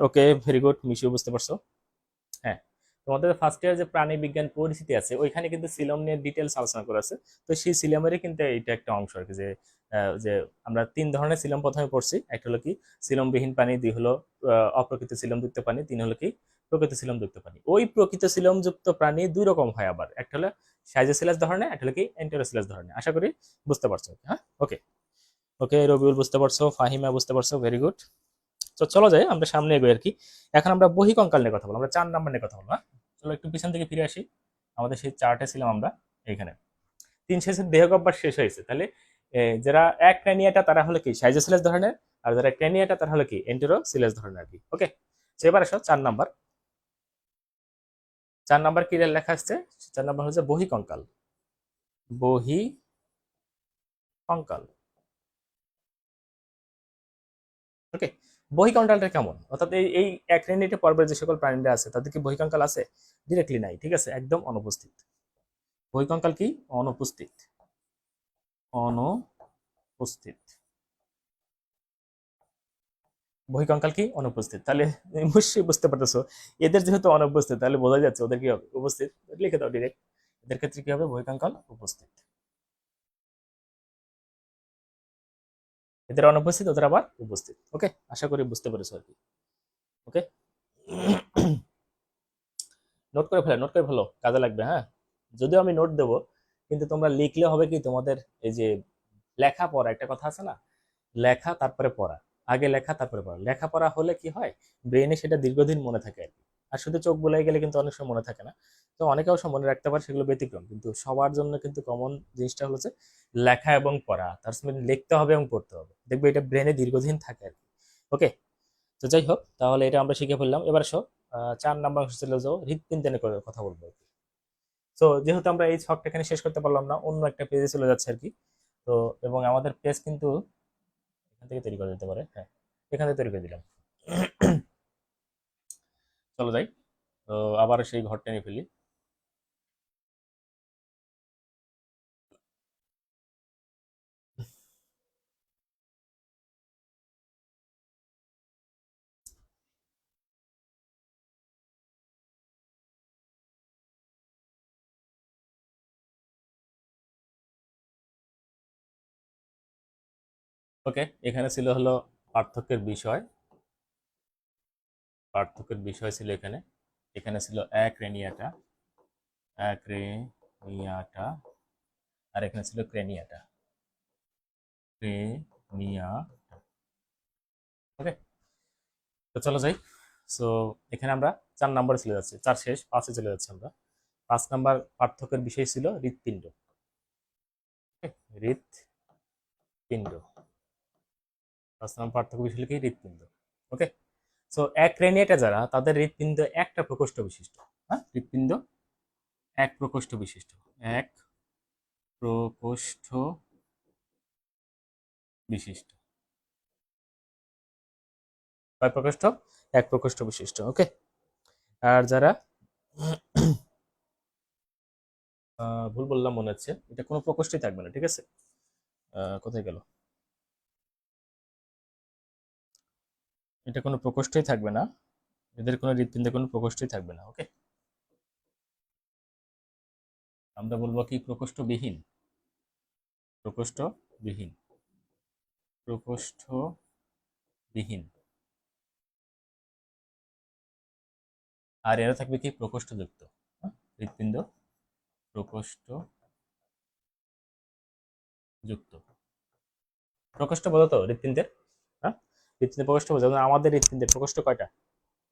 ওকে, ভেরি গুড, মিশিও বুঝতে পারছো। হ্যাঁ, তোমাদের ফার্স্ট ইয়ার যে প্রাণী বিজ্ঞান পরিস্থিতি আছে ওইখানে কিন্তু সিলম নিয়ে ডিটেলস আলোচনা করা আছে। তো সেই সিলমেরই কিন্তু এটা একটা অংশ আর কি, যে যে আমরা তিন ধরনের সিলম প্রথমে পড়ছি। একটা হলো কি সিলমবিহীন পানি, দুই হলো অপ্রকৃত সিলমযুক্ত পানি, তিন হলো কি প্রকৃত সিলমযুক্ত পানি। ওই প্রকৃত সিলমযুক্ত প্রাণী দুই রকম হয় আবার, একটা হলো সাইজোসিলাস ধরনের, একটা হলো কি এন্টেরোসিলাস ধরনের। আশা করি বুঝতে পারছো। হ্যাঁ, ওকে ওকে, রবিউল বুঝতে পারছো, ফাহিমা বুঝতে পারছো, ভেরি গুড। তো চলো যাই আমরা সামনে এগোই আর কি। এখন আমরা বহিকঙ্কাল নিয়ে কথা বলবো, আমরা 4 নাম্বার নিয়ে কথা বলবো। হ্যাঁ, চলো একটু পিছন থেকে ফিরে আসি। আমাদের সেই চার্টে ছিলাম আমরা এইখানে। তিন শেষের দেহগহ্বর শেষ হয়েছে, তাহলে যারা এক ক্র্যানিয়াটা তারা হলো কি সাইজোসিলাস ধরনের, আর যারা ক্র্যানিয়াটা তারা হলো কি এন্টেরোসিলাস ধরনের আর কি। ওকে, তো এবার আসো 4 নাম্বার। 4 নাম্বার কি লেখা আসছে? 4 নাম্বার হচ্ছে বহিকঙ্কাল। বহিকঙ্কাল। ওকে, বহিকঙ্কালটা কেমন? অর্থাৎ এই এই অ্যাক্রেনিটে পর্বের যে সকল প্রাণীরা আছে তাদের কি বহিকঙ্কাল আছে? ডিরেক্টলি নাই, ঠিক আছে, একদম অনুপস্থিত। বহিকঙ্কাল কি? অনুপস্থিত। অনুপস্থিত। বহিকঙ্কাল কি? অনুপস্থিত। তাহলে নিশ্চয়ই বুঝতে পারতেছো এদের যেহেতু অনুপস্থিত, তাহলে বোঝা যাচ্ছে ওদের কি হবে? উপস্থিত। লিখে দাও ডিরেক্ট, এদের ক্ষেত্রে কি হবে? বহিকঙ্কাল উপস্থিত। এদের অনুপস্থিত, ওদের আবার উপস্থিত। ওকে, আশা করি বুঝতে পেরেছো আর কি। ওকে, নোট করে ফেলো, নোট করে ফেলো, কাজে লাগবে। হ্যাঁ, যদিও আমি নোট দেবো, কিন্তু তোমরা লিখলে হবে কি, তোমাদের এই যে লেখা পড়া একটা কথা আছে না, লেখা তারপরে পড়া, আগে লেখা তারপরে পড়া। লেখাপড়া হলে কি হয়, ব্রেনে সেটা দীর্ঘদিন মনে থাকে আর কি। আর শুধু চোখ বুলাই গেলে কিন্তু অনেক সময় মনে থাকে না। তো অনেকে অবশ্য মনে রাখতে পারে, সেগুলো ব্যতিক্রম, কিন্তু সবার জন্য কিন্তু কমন জিনিসটা হলো যে লেখা এবং পড়া। তার সঙ্গে লিখতে হবে এবং পড়তে হবে, দেখবে এটা ব্রেনে দীর্ঘদিন থাকে আর কি। ওকে, তো যাই হোক, তাহলে এটা আমরা শিখে ফেললাম। এবার আসো 4 নাম্বার ছিল যে হৃৎপিণ্ডের করে কথা বলবো আর কি। তো যেহেতু আমরা এই ছকটা এখানে শেষ করতে পারলাম না, অন্য একটা পেজে চলে যাচ্ছে আর কি। তো এবং আমাদের পেজ কিন্তু এখান থেকে তৈরি করা যেতে পারে। হ্যাঁ, এখান থেকে তৈরি করে দিলাম। চলো যাই, তো আবার সেই ঘরটা নিয়ে ফেলি। ওকে, এখানে ছিল হলো পার্থক্যের বিষয়। পার্থক্যের বিষয় ছিল এখানে। এখানে ছিল অ্যাক্রেনিয়াটা, অ্যাক্রেনিয়াটা, আর এখানে ছিল ক্রেনিয়াটা, ক্রেনিয়াটা। ওকে, তো চলো যাই। সো এখানে আমরা 4 নাম্বারে চলে যাচ্ছি, 4 শেষ, 5-এ চলে যাচ্ছি আমরা। 5 নাম্বার পার্থক্যের বিষয় ছিল হৃৎপিণ্ড। হৃৎপিণ্ড। 5 নাম্বার পার্থক্য বিষয় হলো কি? হৃৎপিণ্ড। ওকে, সো অ্যাক্রেনিয়াটা যারা, তাদের হৃৎপিণ্ড একটা প্রকোষ্ঠ বিশিষ্ট। হ্যাঁ, হৃৎপিণ্ড এক প্রকোষ্ঠ বিশিষ্ট। এক প্রকোষ্ঠ বিশিষ্ট। কয় প্রকোষ্ঠ? এক প্রকোষ্ঠ বিশিষ্ট। ওকে, আর যারা ভুল বললাম মনে হচ্ছে, এটা কোনো প্রকোষ্ঠই থাকবে না, ঠিক আছে। কোথায় গেল? এটা কোনো প্রকোষ্ঠই থাকবে না, এদের কোনো হৃৎপিণ্ডে কোনো প্রকোষ্ঠই থাকবে না। ওকে, আমরা বলবো কি? প্রকোষ্ঠবিহীন। প্রকোষ্ঠবিহীন। প্রকোষ্ঠবিহীন। আর এরা থাকবে কি? প্রকোষ্ঠযুক্ত। হ্যাঁ, হৃৎপিণ্ড প্রকোষ্ঠযুক্ত। প্রকোষ্ঠ বোঝো তো হৃৎপিণ্ডের? হ্যাঁ, হৃৎপিণ্ডের প্রকোষ্ঠ বোঝো। যেমন আমাদের হৃৎপিণ্ডের প্রকোষ্ঠ কয়টা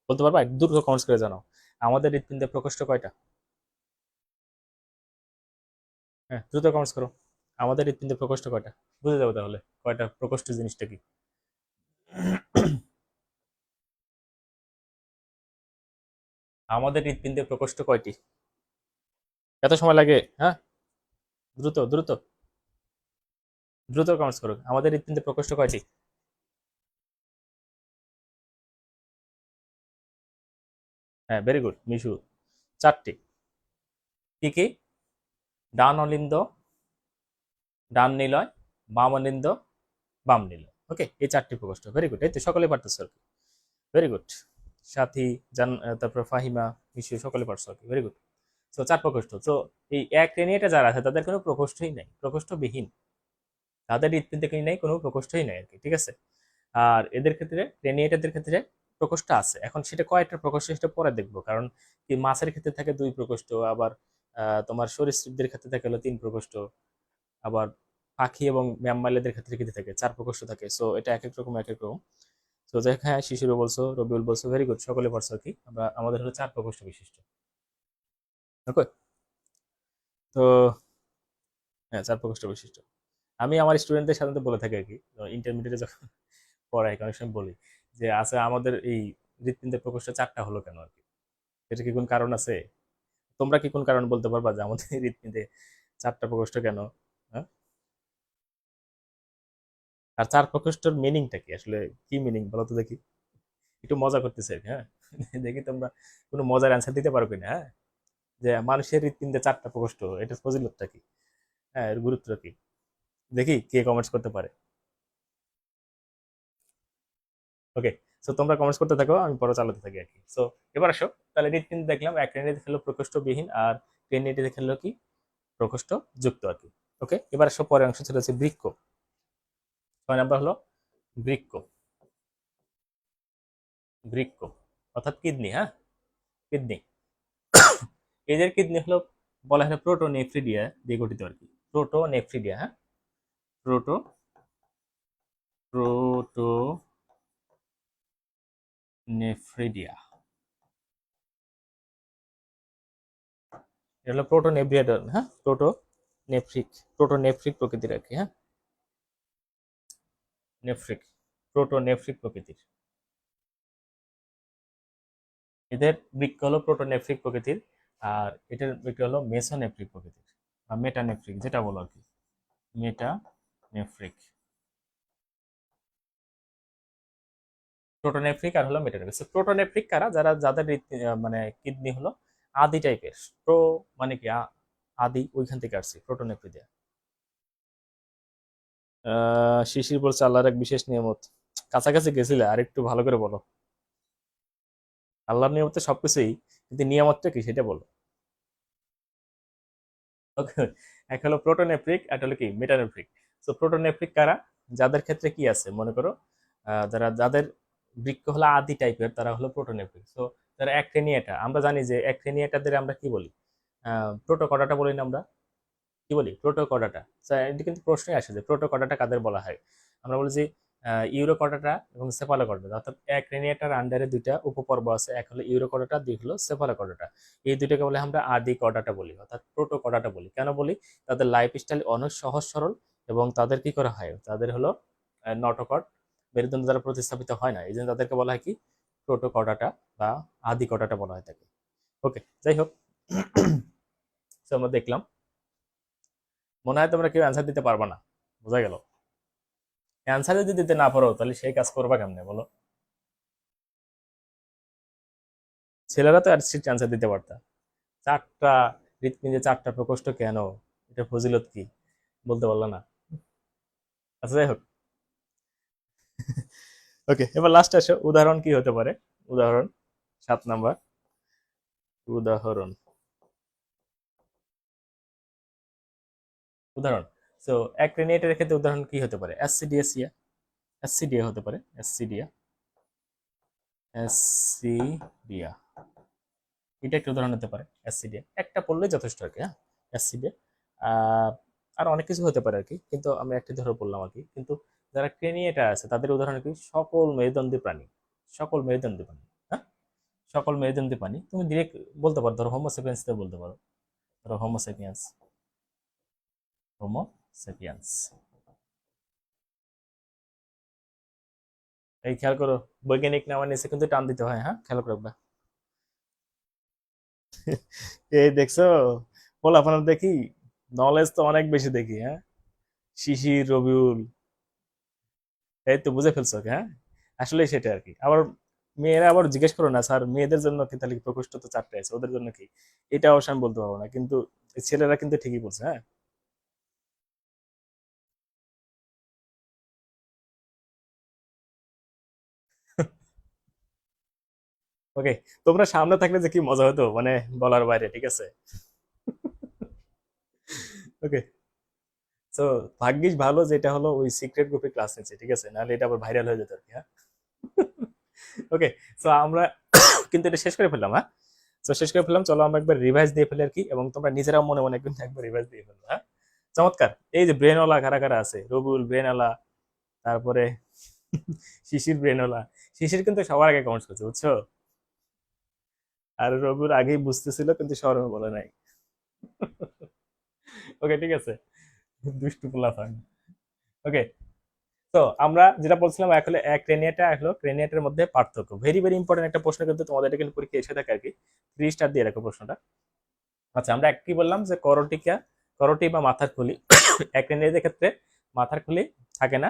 বলতে পারবা? দ্রুত কমেন্টস করে জানাও, আমাদের হৃৎপিণ্ডের প্রকোষ্ঠ কয়টা? হ্যাঁ, দ্রুত কমেন্টস করো। আমাদের হৃৎপিণ্ডের প্রকোষ্ঠ কয়টা? বুঝে যাবো তাহলে কয়টা প্রকোষ্ঠ জিনিসটা কি। আমাদের হৃৎপিণ্ডের প্রকোষ্ঠ কয়টি? এত সময় লাগে? হ্যাঁ, দ্রুত দ্রুত দ্রুত কমেন্টস করো। আমাদের হৃৎপিণ্ডের প্রকোষ্ঠ কয়টি? হ্যাঁ, ভেরি গুড মিশু। 4টি। কি কি? ডান অলিন্দ, ডান নিলয়, বাম অলিন্দ, বাম নিলয়। ওকে, এই 4টি প্রকোষ্ঠ। ভেরি গুড, এই তো সকলে পারতেছো আর কি। Very good. সাথী, তারপর ফাহিমা, মিশু সকলে পারছো আর কি। Very good. তো 4 প্রকোষ্ঠ। তো এই এক রেনিয়েটা যারা আছে তাদের কোনো প্রকোষ্ঠই নাই, প্রকোষ্ঠবিহীন। তাদের হৃৎপিণ্ড থেকে নেই, কোনো প্রকোষ্ঠই নাই আর কি। ঠিক আছে। আর এদের ক্ষেত্রে, রেনিয়েটারদের ক্ষেত্রে প্রকোষ্ঠ আছে। এখন সেটা কয়টা প্রকোষ্ঠ সেটা পরে দেখবো, কারণ কি মাছের ক্ষেত্রে থাকে 2 প্রকোষ্ঠ, আবার তোমার সরীসৃপদের ক্ষেত্রে থাকে হলো 3 প্রকোষ্ঠ, আবার পাখি এবং ম্যামমাইলেদের ক্ষেত্রে কিন্তু থাকে 4 প্রকোষ্ঠ থাকে। সো এটা এক এক রকম এক এক রকম। তো যাই হোক, হ্যাঁ শিশিরও বলছো, রবিউল বলছো, ভেরি গুড, সকলে পারছো আর কি। আমরা আমাদের হলো 4 প্রকোষ্ঠ বিশিষ্ট। ওকে। তো হ্যাঁ, 4 প্রকোষ্ঠ বিশিষ্ট। আমি আমার স্টুডেন্টদের সাধারণত বলে থাকি আর কি, ইন্টারমিডিয়েটে যখন পড়াই অনেক সময় বলি যে আচ্ছা আমাদের এই হৃৎপিণ্ডের প্রকোষ্ঠ 4টা হলো কেন আর কি। এটা কি কোন কারণ আছে? তোমরা কি কোন কারণ বলতে পারবা যে আমাদের হৃৎপিণ্ডে 4টা প্রকোষ্ঠ কেন? হ্যাঁ? আর 4 প্রকোষ্ঠর মিনিংটা কি আসলে? কি মিনিং বলো তো দেখি। একটু মজা করতেছে আর কি, হ্যাঁ। দেখি তোমরা কোনো মজার অ্যান্সার দিতে পারো কিনা, হ্যাঁ। যে মানুষের হৃৎপিণ্ডে 4টা প্রকোষ্ঠ, এটার ফজিলতটা কি? হ্যাঁ, এর গুরুত্ব কি? দেখি কে কমেন্টস করতে পারে। ওকে। সো তোমরা কমেন্টস করতে থাকো, আমি পরে চালাতে থাকি আর কি। সো এবার আসো, তাহলে হৃৎপিণ্ড দেখলাম এক রেণিতে খেলো প্রকোষ্ঠবিহীন, আর রেণিতে খেলো কি প্রকোষ্ঠ যুক্ত আর কি। ওকে, এবার আসো পরের অংশ ছিল হচ্ছে বৃক্ক। 6 নাম্বার হলো বৃক্ক। বৃক্ক অর্থাৎ কিডনি, হ্যাঁ, কিডনি। এদের কিডনি হলো, বলা হয় প্রোটোনেফ্রিডিয়া দিয়ে গঠিত আর কি। প্রোটোনেফ্রিডিয়া, হ্যাঁ, প্রোটো প্রোটোনেফ্রিডিয়া। এটা হলো প্রোটোনেফ্রিডিয়া, হ্যাঁ, প্রোটোনেফ্রিক প্রকৃতির আর কি, হ্যাঁ। নেফ্রিক, প্রোটোনেফ্রিক প্রকৃতির। এদের বৃক্ক হলো প্রোটোনেফ্রিক প্রকৃতির, আর এটার বৃক্ক হলো মেসোনেফ্রিক প্রকৃতির, বা মেটানেফ্রিক যেটা বলো আর কি। মেটানেফ্রিক, প্রোটোনেফ্রিক আর হলো মেটানেফ্রিক। প্রোটোনেফ্রিক কারা? যারা যাদের মানে কিডনি হলো আদি টাইপের। প্রো মানে কি আদি, ওইখান থেকে আসছে প্রোটোনেফ্রিক দেয়া। শিশির বলছে আল্লাহর এক বিশেষ নিয়ামত। কাছাকাছি গেছিলে, আর একটু ভালো করে বলো। আল্লাহর নিয়ামত তো সবকিছুই, কিন্তু নিয়ামতটা কি সেটা বলো। ওকে। এক হলো প্রোটোনেফ্রিক, একটা হলো কি মেটানেফ্রিক। তো প্রোটোনেফ্রিক কারা? যাদের ক্ষেত্রে কি আছে মনে করো, যাদের বৃক্ক হলো আদি টাইপের, তারা হলো প্রোটোনেফ্রিক। তো যারা অ্যাক্টিনিয়েটা, আমরা জানি যে অ্যাক্টিনিয়েটাদের আমরা কি বলি? প্রোটোকডাটা বলি না আমরা? কি বলি? প্রোটোকডাটা। এটা কিন্তু প্রশ্নই আসে যে প্রোটোকডাটা কাদের বলা হয়। আমরা বলি যে ইউরোকডাটা এবং সেফালোকডাটা, অর্থাৎ এক রেনিয়েটার আন্ডারে 2টা উপপর্ব আছে, এক হলো ইউরোকডাটা, 2 হলো সেফালোকডাটা। এই দুইটাকে বলে আমরা আদি কডাটা বলি, অর্থাৎ প্রোটোকডাটা বলি। কেন বলি? তাদের লাইফ স্টাইল অনেক সহজ সরল, এবং তাদের কি করা হয়, তাদের হলো নটোকড, মেরুদণ্ড দ্বারা প্রতিস্থাপিত হয় না, এই জন্য তাদেরকে বলা হয় কি প্রোটোকডাটা বা আদি কডাটা বলা হয় থাকে। ওকে, যাই হোক। তো আমরা দেখলাম, মনে হয় তোমরা কেউ অ্যান্সার দিতে পারবা না, বোঝা গেল। অ্যান্সার যদি দিতে না পারো তাহলে সেই কাজ করবা কেমনে বলো? ছেলেরা তো অ্যাটলিস্ট অ্যান্সার দিতে পারতা। 4টা হৃৎপিণ্ডে 4টা প্রকোষ্ঠ কেন, এটা ফজিলত কি, বলতে পারলা না। আচ্ছা, যাই হোক। ওকে, এবার লাস্টে আসো, উদাহরণ কি হতে পারে। উদাহরণ 7 নাম্বার। উদাহরণ, উদাহরণ। সো এক রেনিয়েটের ক্ষেত্রে উদাহরণ কি হতে পারে? অ্যাসিডিয়াসিয়া, অ্যাসিডিয়া হতে পারে, অ্যাসিডিয়া, অ্যাসিডিয়া। এটা একটা উদাহরণ হতে পারে, অ্যাসিডিয়া। একটা পড়লে যথেষ্ট আর কি, হ্যাঁ, অ্যাসিডিয়া। আহ, আর অনেক কিছু হতে পারে আর কি, কিন্তু আমরা একটা ধরে বললাম আর কি। কিন্তু যারা ক্রেনিয়েটা আছে তাদের উদাহরণ কি? সকল মেরুদণ্ডী প্রাণী, সকল মেরুদণ্ডী প্রাণী, হ্যাঁ, সকল মেরুদণ্ডী প্রাণী। তুমি ডিরেক্ট বলতে পারো, ধরো হোমোসেপিয়েন্স বলতে পারো, ধরো হোমোসেপিয়েন্স। Homo sapiens. এই খেয়াল করো, বৈজ্ঞানিক নামের নিচে কিন্তু টান দিতে হয়, হ্যাঁ খেয়াল করবে। এই দেখছো, পোলাপান দেখি, নলেজ তো অনেক বেশি দেখি, হ্যাঁ। শিশির, রবিউল, এই তো বুঝে ফেলছো, হ্যাঁ। আসলে সেটা আর কি। আবার মেয়েরা আবার জিজ্ঞেস করো না, স্যার মেয়েদের জন্য কি তাহলে প্রকোষ্ঠ তো চারটে আছে, ওদের জন্য কি? এটা অবশ্য আমি বলতে পারবো না, কিন্তু এই ছেলেরা কিন্তু ঠিকই বলছে, হ্যাঁ। ওকে, তোমরা সামনে থাকলে যে কি মজা হতো, মানে বলার বাইরে, ঠিক আছে। ওকে, তো ভাগ্যিস ভালো যেটা হলো ওই সিক্রেট গ্রুপে ক্লাস নিচ্ছে, ঠিক আছে, নাহলে এটা আবার ভাইরাল হয়ে যেত আর কি, হ্যাঁ। ওকে, তো আমরা কিন্তু এটা শেষ করে ফেললাম, হ্যাঁ। তো শেষ করে ফেললাম, চলো আমরা একবার রিভাইজ দিয়ে ফেলি আর কি, এবং তোমরা নিজেরাও মনে মনে কিন্তু একবার রিভাইজ দিয়ে ফেলবো, হ্যাঁ। চমৎকার। এই যে ব্রেনওয়ালা কারা কারা আছে, রবুল ব্রেনওয়ালা, তারপরে শিশির ব্রেনওয়ালা। শিশির কিন্তু সবার আগে কমেন্ট করছে, বুঝছো। আর রবুল আগেই বুঝতেছিল কিন্তু শরমে বলে নাই। ওকে, ঠিক আছে, দুষ্টু পোলা ফান। ওকে, তো আমরা যেটা বলছিলাম আসলে ক্রেনিয়াটা আসলে ক্রেনিয়াটের মধ্যে পার্থক্য, ভেরি ভেরি ইম্পর্টেন্ট একটা প্রশ্ন, কিন্তু তোমাদের এটা কিন্তু পরীক্ষা এসে থাকে আর কি। 3 স্টার দিয়ে রাখো প্রশ্নটা। আচ্ছা, আমরা কি বললাম যে করটিকা, করটি বা মাথার খুলি ক্রেনিয়াটের ক্ষেত্রে মাথার খুলি থাকে না,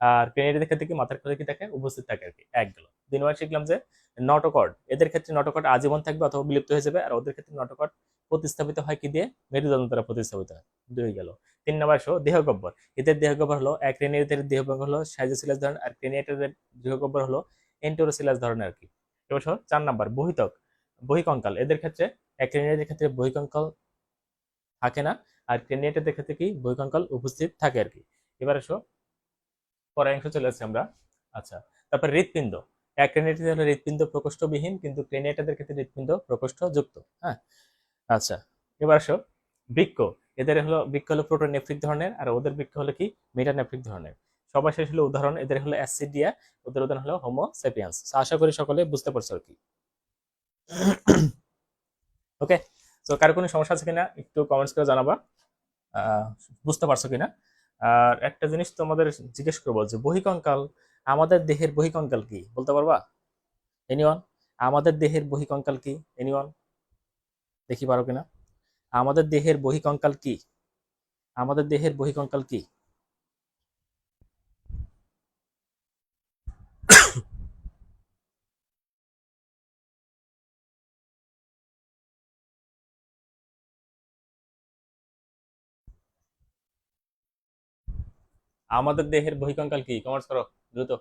আর ক্রেনিয়াটের ক্ষেত্রে কি মাথার খুলি কি থাকে, উপস্থিত থাকে আর কি। এক গেল। 2 নম্বর শিখলাম যে নটোকর্ড, এদের ক্ষেত্রে নটোকর্ড আজীবন থাকবে অথবা বিলুপ্ত হয়ে যাবে, আর ওদের ক্ষেত্রে নটোকর্ড প্রতিস্থাপিত হয় কি দিয়ে, মেরুদণ্ড দ্বারা প্রতিস্থাপিত হয়। 2 গেল। 3 নম্বর দেহগহ্বর, এদের দেহগহ্বর হলো ক্রেনিয়াটের দেহগহ্বর হলো সাইজোসিলাস ধরনের, আর ক্রেনিয়াটের দেহগহ্বর হলো এন্টেরোসিলাস ধরনের আর কি। এবার 4 নম্বর বহিতক, বহিকঙ্কাল, এদের ক্ষেত্রে ক্রেনিয়াটের ক্ষেত্রে বহিকঙ্কাল থাকে না, আর ক্রেনিয়াটের ক্ষেত্রে কি বহিকঙ্কাল উপস্থিত থাকে আর কি। এবার আসো পরের অংশ চলে আসছি আমরা। আচ্ছা, তারপর হৃৎপিণ্ড, এক ক্রেনিয়াটের হলো হৃৎপিণ্ড প্রকোষ্ঠবিহীন, কিন্তু ক্রেনিয়াটের ক্ষেত্রে হৃৎপিণ্ড প্রকোষ্ঠ যুক্ত, হ্যাঁ। আচ্ছা, এবার আসো বৃক্ক, এদের হলো বৃক্ক হলো প্রোটোনেফ্রিক ধরনের, আর ওদের বৃক্ক হলো কি মেটানেফ্রিক ধরনের। সবার শেষ হলো উদাহরণ, এদের হলো অ্যাসিডিয়া, ওদের উদাহরণ হলো হোমো সেপিয়ান্স। আশা করি সকলে বুঝতে পারছো আর কি। ওকে, তো কারো কোনো সমস্যা আছে কিনা একটু কমেন্টস করে জানাবা, আহ, বুঝতে পারছো কিনা। আর একটা জিনিস তোমাদের জিজ্ঞেস করবো যে বহিকঙ্কাল, আমাদের দেহের বহিকঙ্কাল কি বলতে পারবা? এনিওয়ান? আমাদের দেহের বহিকঙ্কাল কি? এনিওয়ান? দেখি পারো কিনা। আমাদের দেহের বহিকঙ্কাল কি? আমাদের দেহের বহিকঙ্কাল কি? আমাদের দেহের বহিকঙ্কাল কি, কমেন্টস করো দ্রুত।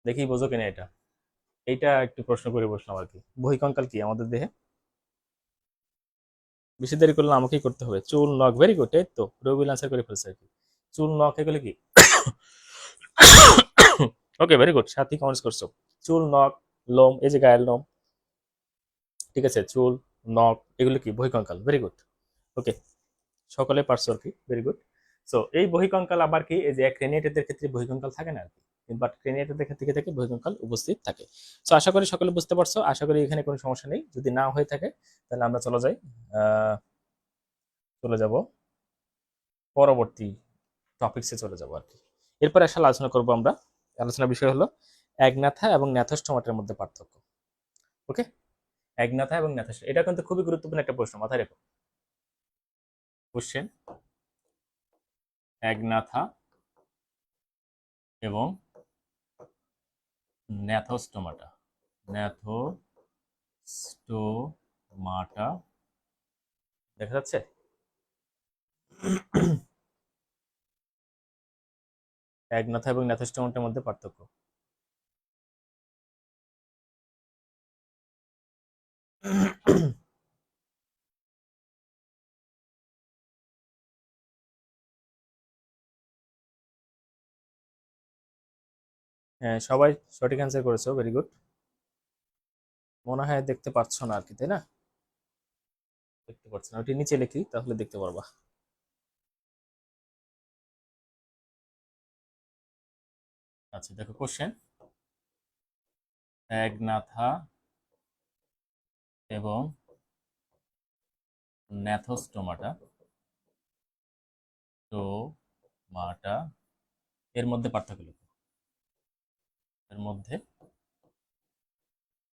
দেখি বোঝো কিনা এটা। এইটা একটু প্রশ্ন করে বসলাম আর কি, বহিকঙ্কাল কি আমাদের দেহে। বেশি দেরি করলে আমাকেই করতে হবে। চুল, নখ, ভেরি গুড, এই তো রবিল আনসার করে ফেলছে আর কি। চুল, নখ এগুলো কি? ওকে, ভেরি গুড, সাথী কমেন্টস করছো। চুল, নখ, লোম, এই যে গায়ের লোম, ঠিক আছে, চুল, নখ এগুলো কি বহিকঙ্কাল, ভেরি গুড। ওকে, সকলে পারছো আর কি, ভেরি গুড। সো এই বহিকঙ্কাল আবার কি, এই যে ক্রেনিয়েটেডদের ক্ষেত্রে বহিকঙ্কাল থাকে না আর কি, বাট ক্রেনিয়েটেডদের ক্ষেত্রে কি থাকে, বহিকঙ্কাল উপস্থিত থাকে। সো আশা করি সকলে বুঝতে পারছো, আশা করি এখানে কোনো সমস্যা নেই। যদি না হয়ে থাকে তাহলে আমরা চলে যাই, আহ, চলে যাব পরবর্তী টপিকসে চলে যাব আর কি। এরপর আসলে আলোচনা করব আমরা। আলোচনার বিষয় হলো অ্যাগনাথা এবং ন্যাথোস্টোমাটার মধ্যে পার্থক্য। ওকে, অ্যাগনাথা এবং ন্যাথোস্টোমা, এটা কিন্তু খুবই গুরুত্বপূর্ণ একটা প্রশ্ন, মাথায় রেখো। কোশ্চেন, অ্যাগনাথা এবং ন্যাথোস্টোমাটা, ন্যাথোস্টোমাটা দেখা যাচ্ছে। অ্যাগনাথা এবং ন্যাথোস্টোমাটার মধ্যে পার্থক্য। হ্যাঁ, সবাই সঠিক অ্যান্সার করেছো, ভেরি গুড। মনে হয় দেখতে পাচ্ছ না আর কি, তাই না? দেখতে পাচ্ছ না, ওটি নিচে লিখি তাহলে দেখতে পারবা। আচ্ছা দেখো কোশ্চেন, অ্যাগনাথা এবং ন্যাথোস্টোমাটা, টোমাটা এর মধ্যে পার্থক্য লিখো। এর মধ্যে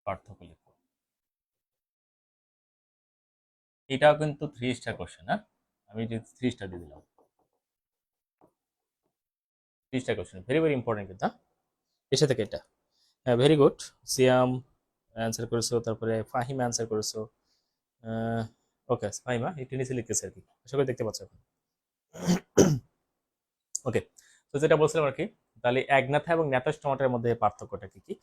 পার্থক্য লিখো। এটাও কিন্তু 3 স্টার কোশ্চেন। হ্যাঁ, আমি 3 স্টার দিয়ে দিলাম। 3 star question, very very important কিন্তু। হ্যাঁ, এসে থেকে এটা। হ্যাঁ, ভেরি গুড। সিয়াম অ্যান্সার করেছো, তারপরে ফাহিম অ্যান্সার করেছো। ওকে ফাহিমা একটু নিচে লিখতেছে আর কি, আশা করি দেখতে পাচ্ছ এখন। ওকে, তো যেটা বলছিলাম আর কি, তাহলে একনাথা এবং ন্যাথোস্টোমাটার মধ্যে পার্থক্যটা কি কি,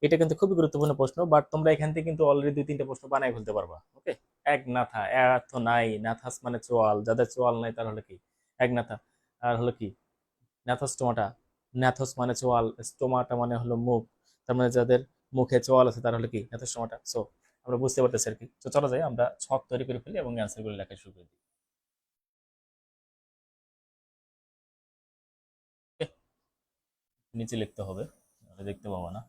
এটা কিন্তু খুবই গুরুত্বপূর্ণ প্রশ্ন। বাট তোমরা এখান থেকে কিন্তু অলরেডি 2-3টা প্রশ্ন বানাই ফেলতে পারবা। ওকে, একনাথা, এত নাই, নাথাস মানে চোয়াল, যাদের চোয়াল নাই তার হলো কি একনাথা। আর হলো কি ন্যাথোস্টোমাটা, ন্যাথোস মানে চোয়াল, স্টোমাটা মানে হলো মুখ, তার মানে যাদের মুখে চোয়াল আছে তার হলো কি ন্যাথোস্টোমাটা। সো আমরা বুঝতে পারতেছি আর কি। তো চলো যাই আমরা ছক তৈরি করে ফেলি এবং অ্যান্সারগুলো লেখা শুরু করে দিই। Okay? নিচে লিখতে হবে, নাহলে দেখতে পাবো না।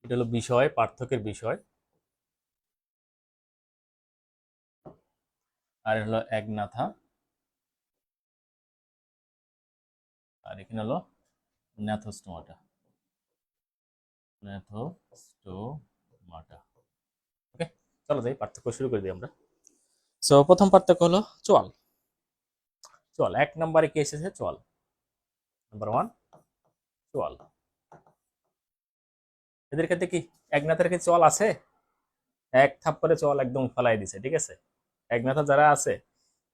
এটা হলো বিষয়, পার্থক্যের বিষয়। আর হলো একনাথা, আর এখানে হলো ন্যাথোস্টোমাটা, ন্যাথোস্টোমাটা। ওকে, চলো যাই পার্থক্য শুরু করে দিই আমরা। সো প্রথম পার্থক্য হলো চোয়াল। চোয়াল 1 নম্বরে কি এসেছে? চোয়াল। নাম্বার 1 চোয়াল। এদের ক্ষেত্রে কি একনাথের কি চোয়াল আছে? এক থাপ্পড়ে চোয়াল একদম ফেলাই দিছে, ঠিক আছে। একনাথা যারা আছে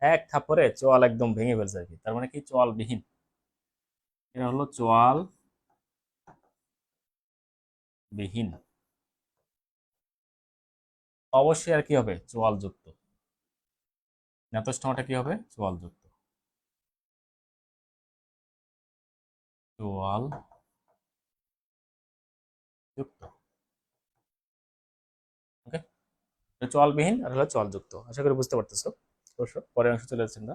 এক থাপ্পড়ে চোয়াল একদম ভেঙে ফেলছে আর কি, তার মানে কি চোয়াল বিহীন। এটা হলো চোয়াল বিহীন। অবশ্যই আর কি হবে? চোয়াল যুক্ত। ন্যাথোস্টোমাটা কি হবে? চোয়াল যুক্ত। চোয়াল যুক্ত। ওকে, চোয়ালবিহীন আর হলো চোয়াল যুক্ত। আশা করি বুঝতে পারতেছো। অবশ্য পরের অংশ চলে যাচ্ছে আমরা।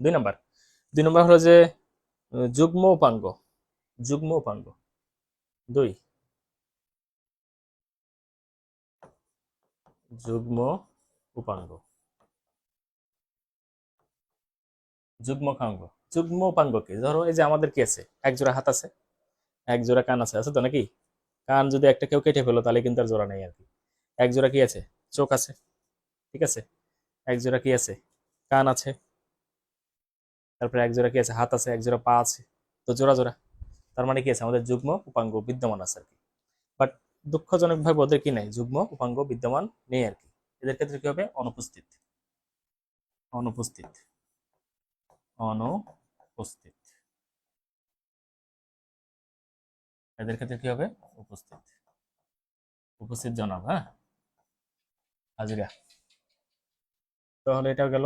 2 নম্বর, 2 নম্বর হলো যে যুগ্ম উপাঙ্গ। যুগ্ম উপাঙ্গ 2, যুগ্ম উপাঙ্গ। যুগ্মকাঙ্গ, যুগ্ম উপাঙ্গ কি? ধরো এই যে আমাদের কি আছে, এক জোড়া হাত আছে, এক জোড়া কান আছে, আছে তো নাকি? কান যদি একটা কেউ কেটে ফেলো তাহলে কিন্তু আর জোড়া নেই আর কি। এক জোড়া কি আছে? চোখ আছে, ঠিক আছে। এক জোড়া কি আছে? কান আছে। তারপরে এক জোড়া কি আছে? হাত আছে, এক জোড়া পা আছে। তো জোড়া জোড়া, তার মানে কি আছে? আমাদের যুগ্ম উপাঙ্গ বিদ্যমান আছে আর কি। বাট দুঃখজনক ভাবে ওদের কি নাই? যুগ্ম উপাঙ্গ বিদ্যমান নেই আর কি। এদের ক্ষেত্রে কি হবে? অনুপস্থিত। অনুপস্থিত। অনুপস্থিত। এদের ক্ষেত্রে কি হবে? উপস্থিত। উপস্থিত জনাব। হ্যাঁ, হাজিরা। তাহলে এটাও গেল।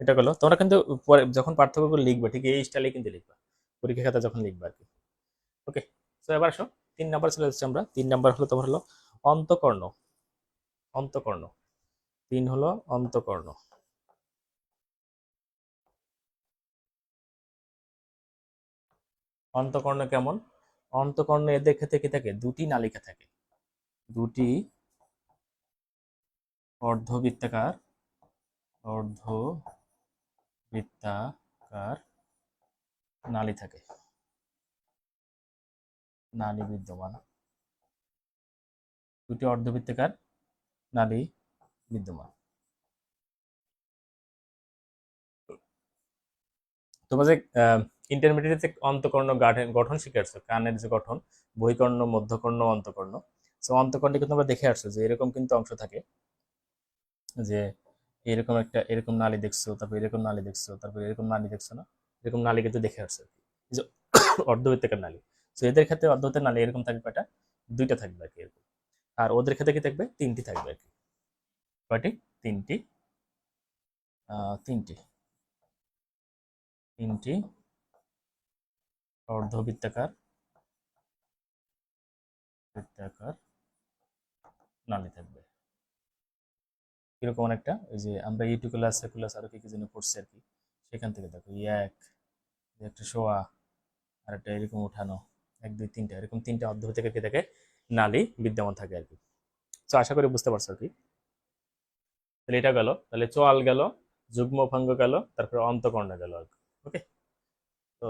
এটা গেল। তোমরা কিন্তু পরে যখন পার্থক্যগুলো লিখবে ঠিক এই স্টাইলে কিন্তু লিখবা, পরীক্ষা খাতা যখন লিখবা আর কি। ওকে, তো এবার আসো 3 নাম্বার চলে যাচ্ছি আমরা। 3 নাম্বার হলো তোমার হলো অন্তকর্ণ। অন্তকর্ণ 3 হলো অন্তকর্ণ। অন্তকর্ণ কেমন? অন্তকর্ণ এদের ক্ষেত্রে কি থাকে? 2টি নালিকা থাকে। 2টি অর্ধবৃত্তাকার, অর্ধবৃত্তাকার নালী থাকে, নালী বিদ্যমান। 2টি অর্ধবৃত্তাকার নালী বিদ্যমান। তোমরা যে ইন্টারমিডিয়েট যে অন্তকর্ণ গঠন শিখে আসছো, কানের যে গঠন, বহিকর্ণ, মধ্যকর্ণ, অন্তকর্ণ। সো অন্তকর্ণে কিন্তু তোমরা দেখে আসছো যে এরকম কিন্তু অংশ থাকে, যে এরকম একটা এরকম নালী দেখছো, তারপর এরকম নালী দেখছো, তারপর এরকম নালী দেখছো না? এরকম নালী কিন্তু দেখে আসছো আর কি। এই যে অর্ধবৃত্তাকার নালী। তো এদের ক্ষেত্রে অর্ধবৃত্তাকার নালী এরকম থাকবে কয়টা? 2টা থাকবে আর কি এরকম। আর ওদের ক্ষেত্রে কি থাকবে? 3টি থাকবে আর কি। কয়টি? 3টি। 3টি। 3টি অর্ধবৃত্তাকার বৃত্তাকার নালী থাকবে। এরকম অনেকটা ওই যে আমরা ইউটিকুলাস সেকুলাস আরো কি কি যেন পড়ছি আর কি, সেখান থেকে দেখো এক, একটা শোয়া, আর একটা এরকম উঠানো, এক দুই তিনটা, এরকম তিনটা অধ্যয় থেকে কি থাকে, নালী বিদ্যমান থাকে আর কি। তো আশা করি বুঝতে পারছো আর কি। তাহলে এটা গেল, তাহলে চোয়াল গেল, যুগ্ম ভঙ্গ গেল, তারপরে অন্তকর্ণ গেল আর কি। ওকে, তো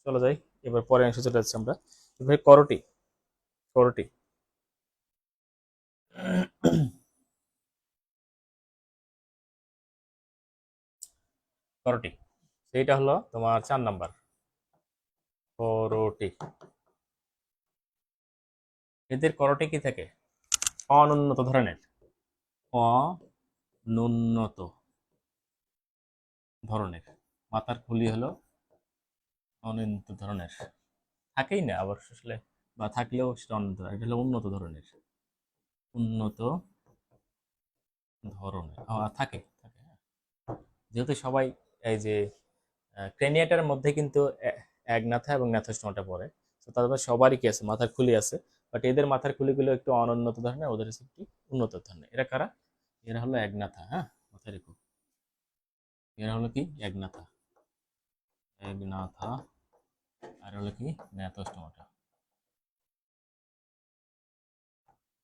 চলো যাই, এবার পরের অংশে চলে যাচ্ছি আমরা। এবার করটি, করটি করটি, সেইটা হলো তোমার 4 নাম্বার, করটি। এদের করটি কি থাকে, অনুন্নত ধরনের, অনুন্নত ধরনের, মাথার খুলি হলো অনুন্নত ধরনের, থাকেই না আবার আসলে, বা থাকলেও সেটা অনুন্নত, এটা হলো উন্নত ধরনের, উন্নত ধরনের থাকে থাকে, হ্যাঁ। যেহেতু সবাই এই যে ক্রেনিয়াটার মধ্যে কিন্তু একনাথা এবং ন্যাথোস্টোমাটা পড়ে, তো তাদের সবারই কি আছে, মাথার খুলি আছে, বাট এদের মাথার খুলিগুলো একটু অনুন্নত ধরনের, ওদের হচ্ছে একটু উন্নত ধরনের। এরা কারা, এরা হলো একনাথা, হ্যাঁ, মাথায় রেখো, এরা হলো কি একনাথা, একনাথা, আর হলো কি ন্যাথোস্টোমাটা।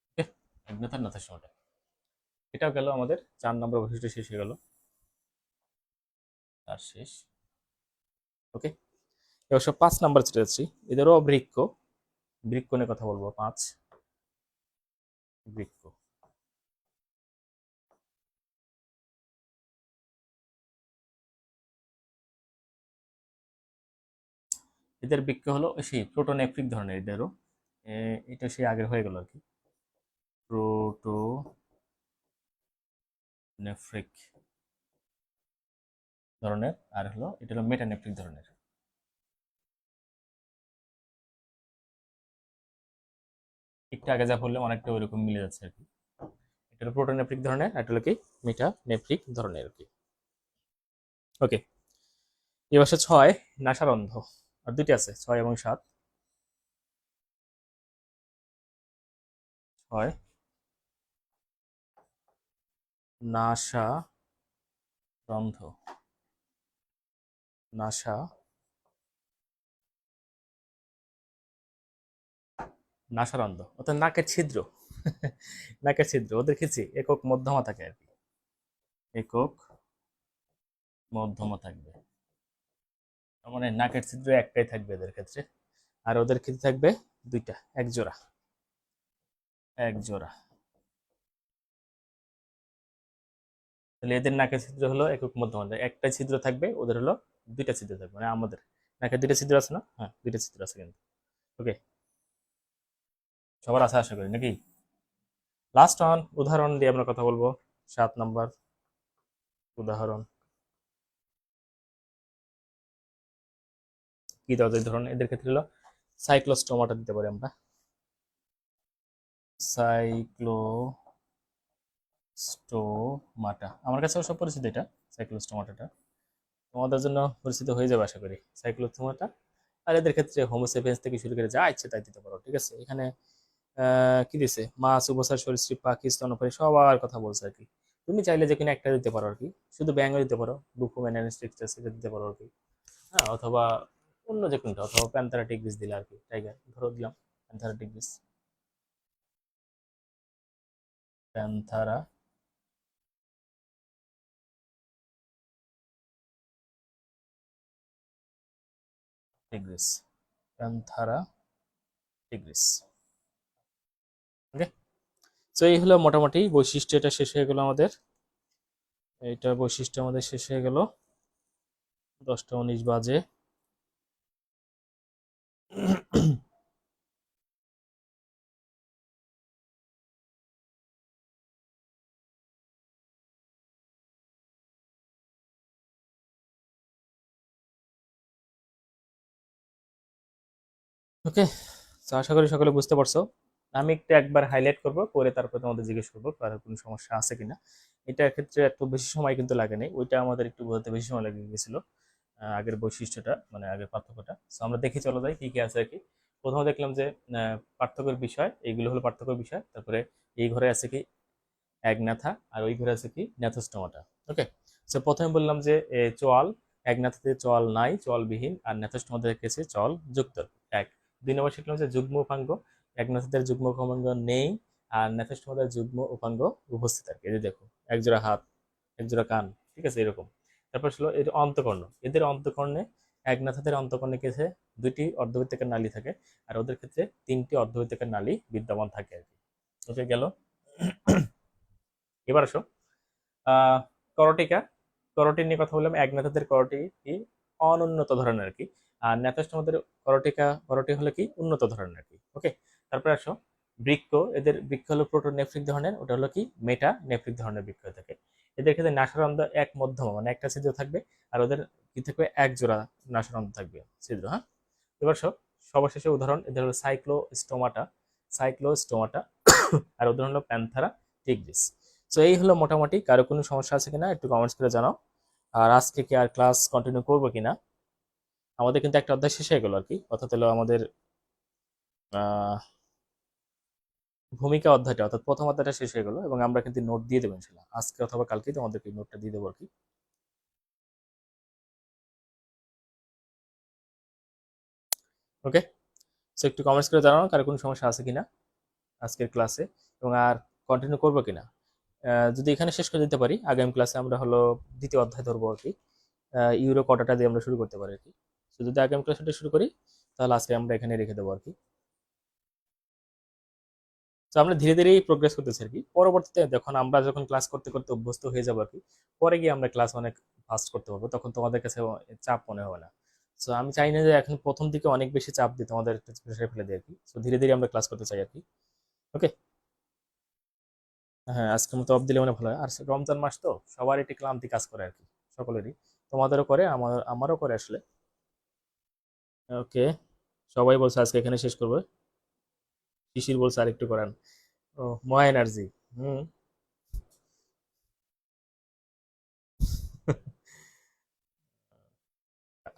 ওকে, একনাথা ন্যাথোস্টোমাটা, এটাও গেল আমাদের 4 নম্বর বৈশিষ্ট্য, শেষ হয়ে গেল, তার শেষ। ওকে, এবার সব 5 নাম্বার চলে যাচ্ছি, এদেরও বৃক্ক, বৃক্ক নিয়ে কথা বলবো। 5, বৃক্ক। এদের বৃক্ক হলো সেই প্রোটোনেফ্রিক ধরনের, এদেরও এটা সেই আগের হয়ে গেল আর কি, প্রোটোনেফ্রিক ধরনের, আর হলো এটা হলো মেটানেফ্রিক ধরনের। একটু আগে যা বললাম অনেকটা ওইরকম মিলে যাচ্ছে আর কি। এটা হলো প্রোটোনেফ্রিক ধরনের, আর এটা হলো কি মেটানেফ্রিক ধরনের আর কি। ওকে, এবার 6 নাসারন্ধ, আর দুটি আছে 6 এবং 7। 6 নাসা রন্ধ্র, নাসা, নাসারন্ধ্র অর্থাৎ নাকের ছিদ্র নাকের ছিদ্র, ওদের ক্ষেত্রে একক মধ্যমা থাকে আর কি, একক মধ্যমা থাকবে, তার মানে নাকের ছিদ্র একটাই থাকবে এদের ক্ষেত্রে, আর ওদের ক্ষেত্রে থাকবে দুইটা, এক জোড়া, এক জোড়া। তাহলে এদের নাকের ছিদ্র হলো একক মধ্যমা, একটা ছিদ্র থাকবে, ওদের হলো দুইটা ছিদ্র থাকবে, মানে আমাদের নাকের দুইটা ছিদ্র আছে না, হ্যাঁ দুইটা ছিদ্র আছে কিন্তু। ওকে, সবার আছে আশা করি নাকি। লাস্ট ওয়ান, উদাহরণ দিয়ে আমরা কথা বলবো। 7 নাম্বার, উদাহরণ কি দেওয়া যায়, ধরুন এদের ক্ষেত্রে হলো সাইক্লোস্টোমাটা দিতে পারি আমরা, সাইক্লোস্টোমাটা আমার কাছেও সব পরিচিত, এটা সাইক্লোস্টোমাটাটা তোমাদের জন্য পরিচিত হয়ে যাবে আশা করি, সাইক্লোস্টোমাটা। আর এদের ক্ষেত্রে হোমোসেপিয়েন্স থেকে শুরু করে যা ইচ্ছে তাই দিতে পারো, ঠিক আছে। এখানে কি দিছে, মাছ, উভচর, সরীসৃপ, পাখি, স্তন্যপায়ী, সবার কথা বলছে আর কি। তুমি চাইলে যে কোনো একটা দিতে পারো আর কি, শুধু ব্যাঙও দিতে পারো, বুফোম্যানালিস্টিক্স এটা দিতে পারো আর কি, হ্যাঁ, অথবা অন্য যে কোনটা, অথবা প্যান্থারা টিগ্রিস দিলে আর কি, টাইগার ধরো দিলাম, প্যান্থারা টিগ্রিস, প্যান্থারা টিগ্রিস, প্যান্থারা টিগ্রিস। ওকে, তো এই হলো মোটামুটি বৈশিষ্ট্য, এটা শেষ হয়ে গেল আমাদের, এইটা বৈশিষ্ট্য আমাদের শেষ হয়ে গেল, 10টা 19 বাজে। ওকে, তো আশা করি সকলে বুঝতে পারছো। আমি একটু একবার হাইলাইট করব, পরে তারপর তোমাদের জিজ্ঞেস করবো কারো কোনো সমস্যা আছে কিনা। এটার ক্ষেত্রে এত বেশি সময় কিন্তু লাগে নাই, ওইটা আমাদের একটু বোঝাতে বেশি সময় লেগে গেছিল, আগের বৈশিষ্ট্যটা মানে আগের পার্থক্যটা। তো আমরা দেখে চলো যাই কি কি আছে আর কি। প্রথমে দেখলাম যে পার্থক্যের বিষয়, এইগুলো হলো পার্থক্যের বিষয়। তারপরে এই ঘরে আছে কি একনাথা, আর ওই ঘরে আছে কি ন্যাথোস্টোমাটা। ওকে, সো প্রথমে বললাম যে চোয়াল, একনাথাতে চোয়াল নাই, চোয়ালবিহীন, আর ন্যাথোস্টোমাতে রেখেছে চল যুক্ত। এক। 2 নম্বর শিখলাম যে যুগ্ম উপাঙ্গ, একনাথাদের যুগ্ম উপাঙ্গ নেই, আর ন্যাথোস্টোমাদের যুগ্ম উপাঙ্গ উপস্থিত আর কি। এই যে দেখো, একজোড়া হাত, একজোড়া কান, ঠিক আছে, এরকম। তারপর ছিল এর অন্তকর্ণ, এদের অন্তকর্ণে, একনাথাদের অন্তকর্ণে কেছে 2টি অর্ধবৃত্তাকার নালী থাকে, আর ওদের ক্ষেত্রে 3টি অর্ধবৃত্তাকার নালী বিদ্যমান থাকে আর কি। ওকে, গেল। এবার আসো আহ করটিকা। করটি নিয়ে কথা বললাম, একনাথাদের করটি কি অনুন্নত ধরনের আর কি, আর ন্যাথোস্টোমাদের করটি হলো কি উন্নত ধরনের আর কি। ওকে, তারপরে আসো বৃক্ক। এদের বৃক্ক হলো প্রোটোনেফ্রিক ধরনের, ওটা হলো কি মেটা নেফ্রিক ধরনের বৃক্ক হয়ে থাকে। এদের ক্ষেত্রে নাসারন্ধ্র এক মধ্যমা, মানে একটা ছিদ্র থাকবে, আর ওদের কি থাকবে, এক জোড়া নাসারন্ধ্র থাকবে, ছিদ্র। হ্যাঁ, এবার সর্বশেষে উদাহরণ, এদের হলো সাইক্লোস্টোমাটা আর উদাহরণ হলো প্যান্থারা টিগ্রিস। তো এই হলো মোটামুটি। কারো কোনো সমস্যা আছে কিনা একটু কমেন্টস করে জানাও। আর আজকে কি আর ক্লাস কন্টিনিউ করবো কিনা, আমাদের কিন্তু একটা অধ্যায় শেষ হয়ে গেল আর কি, অর্থাৎ হলো আমাদের আহ ভূমিকা অধ্যায়টা, অর্থাৎ প্রথম অধ্যায়টা শেষ হয়ে গেল, এবং আমরা কিন্তু নোট দিয়ে দেবো ইনশাল্লাহ, আজকে অথবা কালকেই তোমাদেরকে নোটটা দিয়ে দেবো আর কি। ওকে, সো একটু কমেন্টস করে জানাও কারো কোনো সমস্যা আছে কিনা আজকের ক্লাসে, এবং আর কন্টিনিউ করবো কিনা। যদি এখানে শেষ করে দিতে পারি, আগামী ক্লাসে আমরা হলো দ্বিতীয় অধ্যায় ধরবো আর কি, ইউরো কটাটা দিয়ে আমরা শুরু করতে পারি আর কি। তো যদি আগামী ক্লাসটা শুরু করি, তাহলে আজকে আমরা এখানে রেখে দেবো আর কি। তো আমরা ধীরে ধীরে প্রোগ্রেস করতেছি আর কি। পরবর্তীতে যখন ক্লাস করতে করতে অভ্যস্ত হয়ে যাবো আর কি, পরে গিয়ে আমরা ক্লাস অনেক ফাস্ট করতে পারবো, তখন তোমাদের কাছে চাপ মনে হবে না। তো আমি চাই না যে এখন প্রথম দিকে অনেক বেশি চাপ দিয়ে তোমাদের প্রেশারে ফেলে দিই আর কি। তো ধীরে ধীরে আমরা ক্লাস করতে চাই আর কি। ওকে, হ্যাঁ, আজকের মতো অফ দিলে মানে ভালো হয়। আর রমজান মাস তো সবার একটি ক্লান্তি কাজ করে আর কি, সকলেরই, তোমাদেরও করে, আমারও করে আসলে। ওকে, সবাই বলছে আজকে এখানে শেষ করবো। শিশির বলছে আরেকটু করান। ও, মহা এনার্জি। হুম।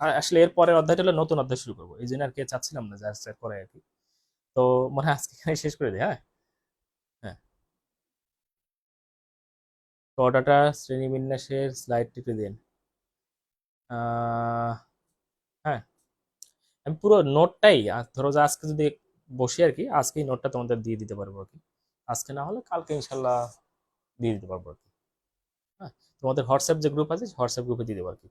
আর আসলে এর পরের অধ্যায়টা হলো নতুন অধ্যায় শুরু করবো, এই জন্য আর কি চাচ্ছিলাম না যে আজকে করে আর কি। তো মনে হয় আজকে এখানে শেষ করে দিই। হ্যাঁ, হ্যাঁ, কটাটা শ্রেণীবিন্যাসের স্লাইড টিপে দিন। আহ হ্যাঁ, আমি পুরো নোটটাই ধরো যে আজকে যদি বসি আর কি, আজকেই নোটটা তোমাদের দিয়ে দিতে পারবো আর কি। আজকে না হলে কালকে ইনশাল্লাহ দিয়ে দিতে পারবো আর কি। হ্যাঁ, তোমাদের হোয়াটসঅ্যাপ যে গ্রুপ আছে, হোয়াটসঅ্যাপ গ্রুপে দিয়ে দেবো আর কি।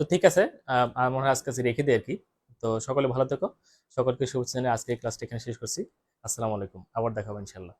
তো ঠিক আছে, আমার আজকে রেখে দিই আর কি। তো সকলে ভালো থেকো, সকলকে শুভেচ্ছা জানিয়ে আজকে এই ক্লাসটা এখানে শেষ করছি। আসসালামু আলাইকুম, আবার দেখা হবে ইনশাল্লাহ।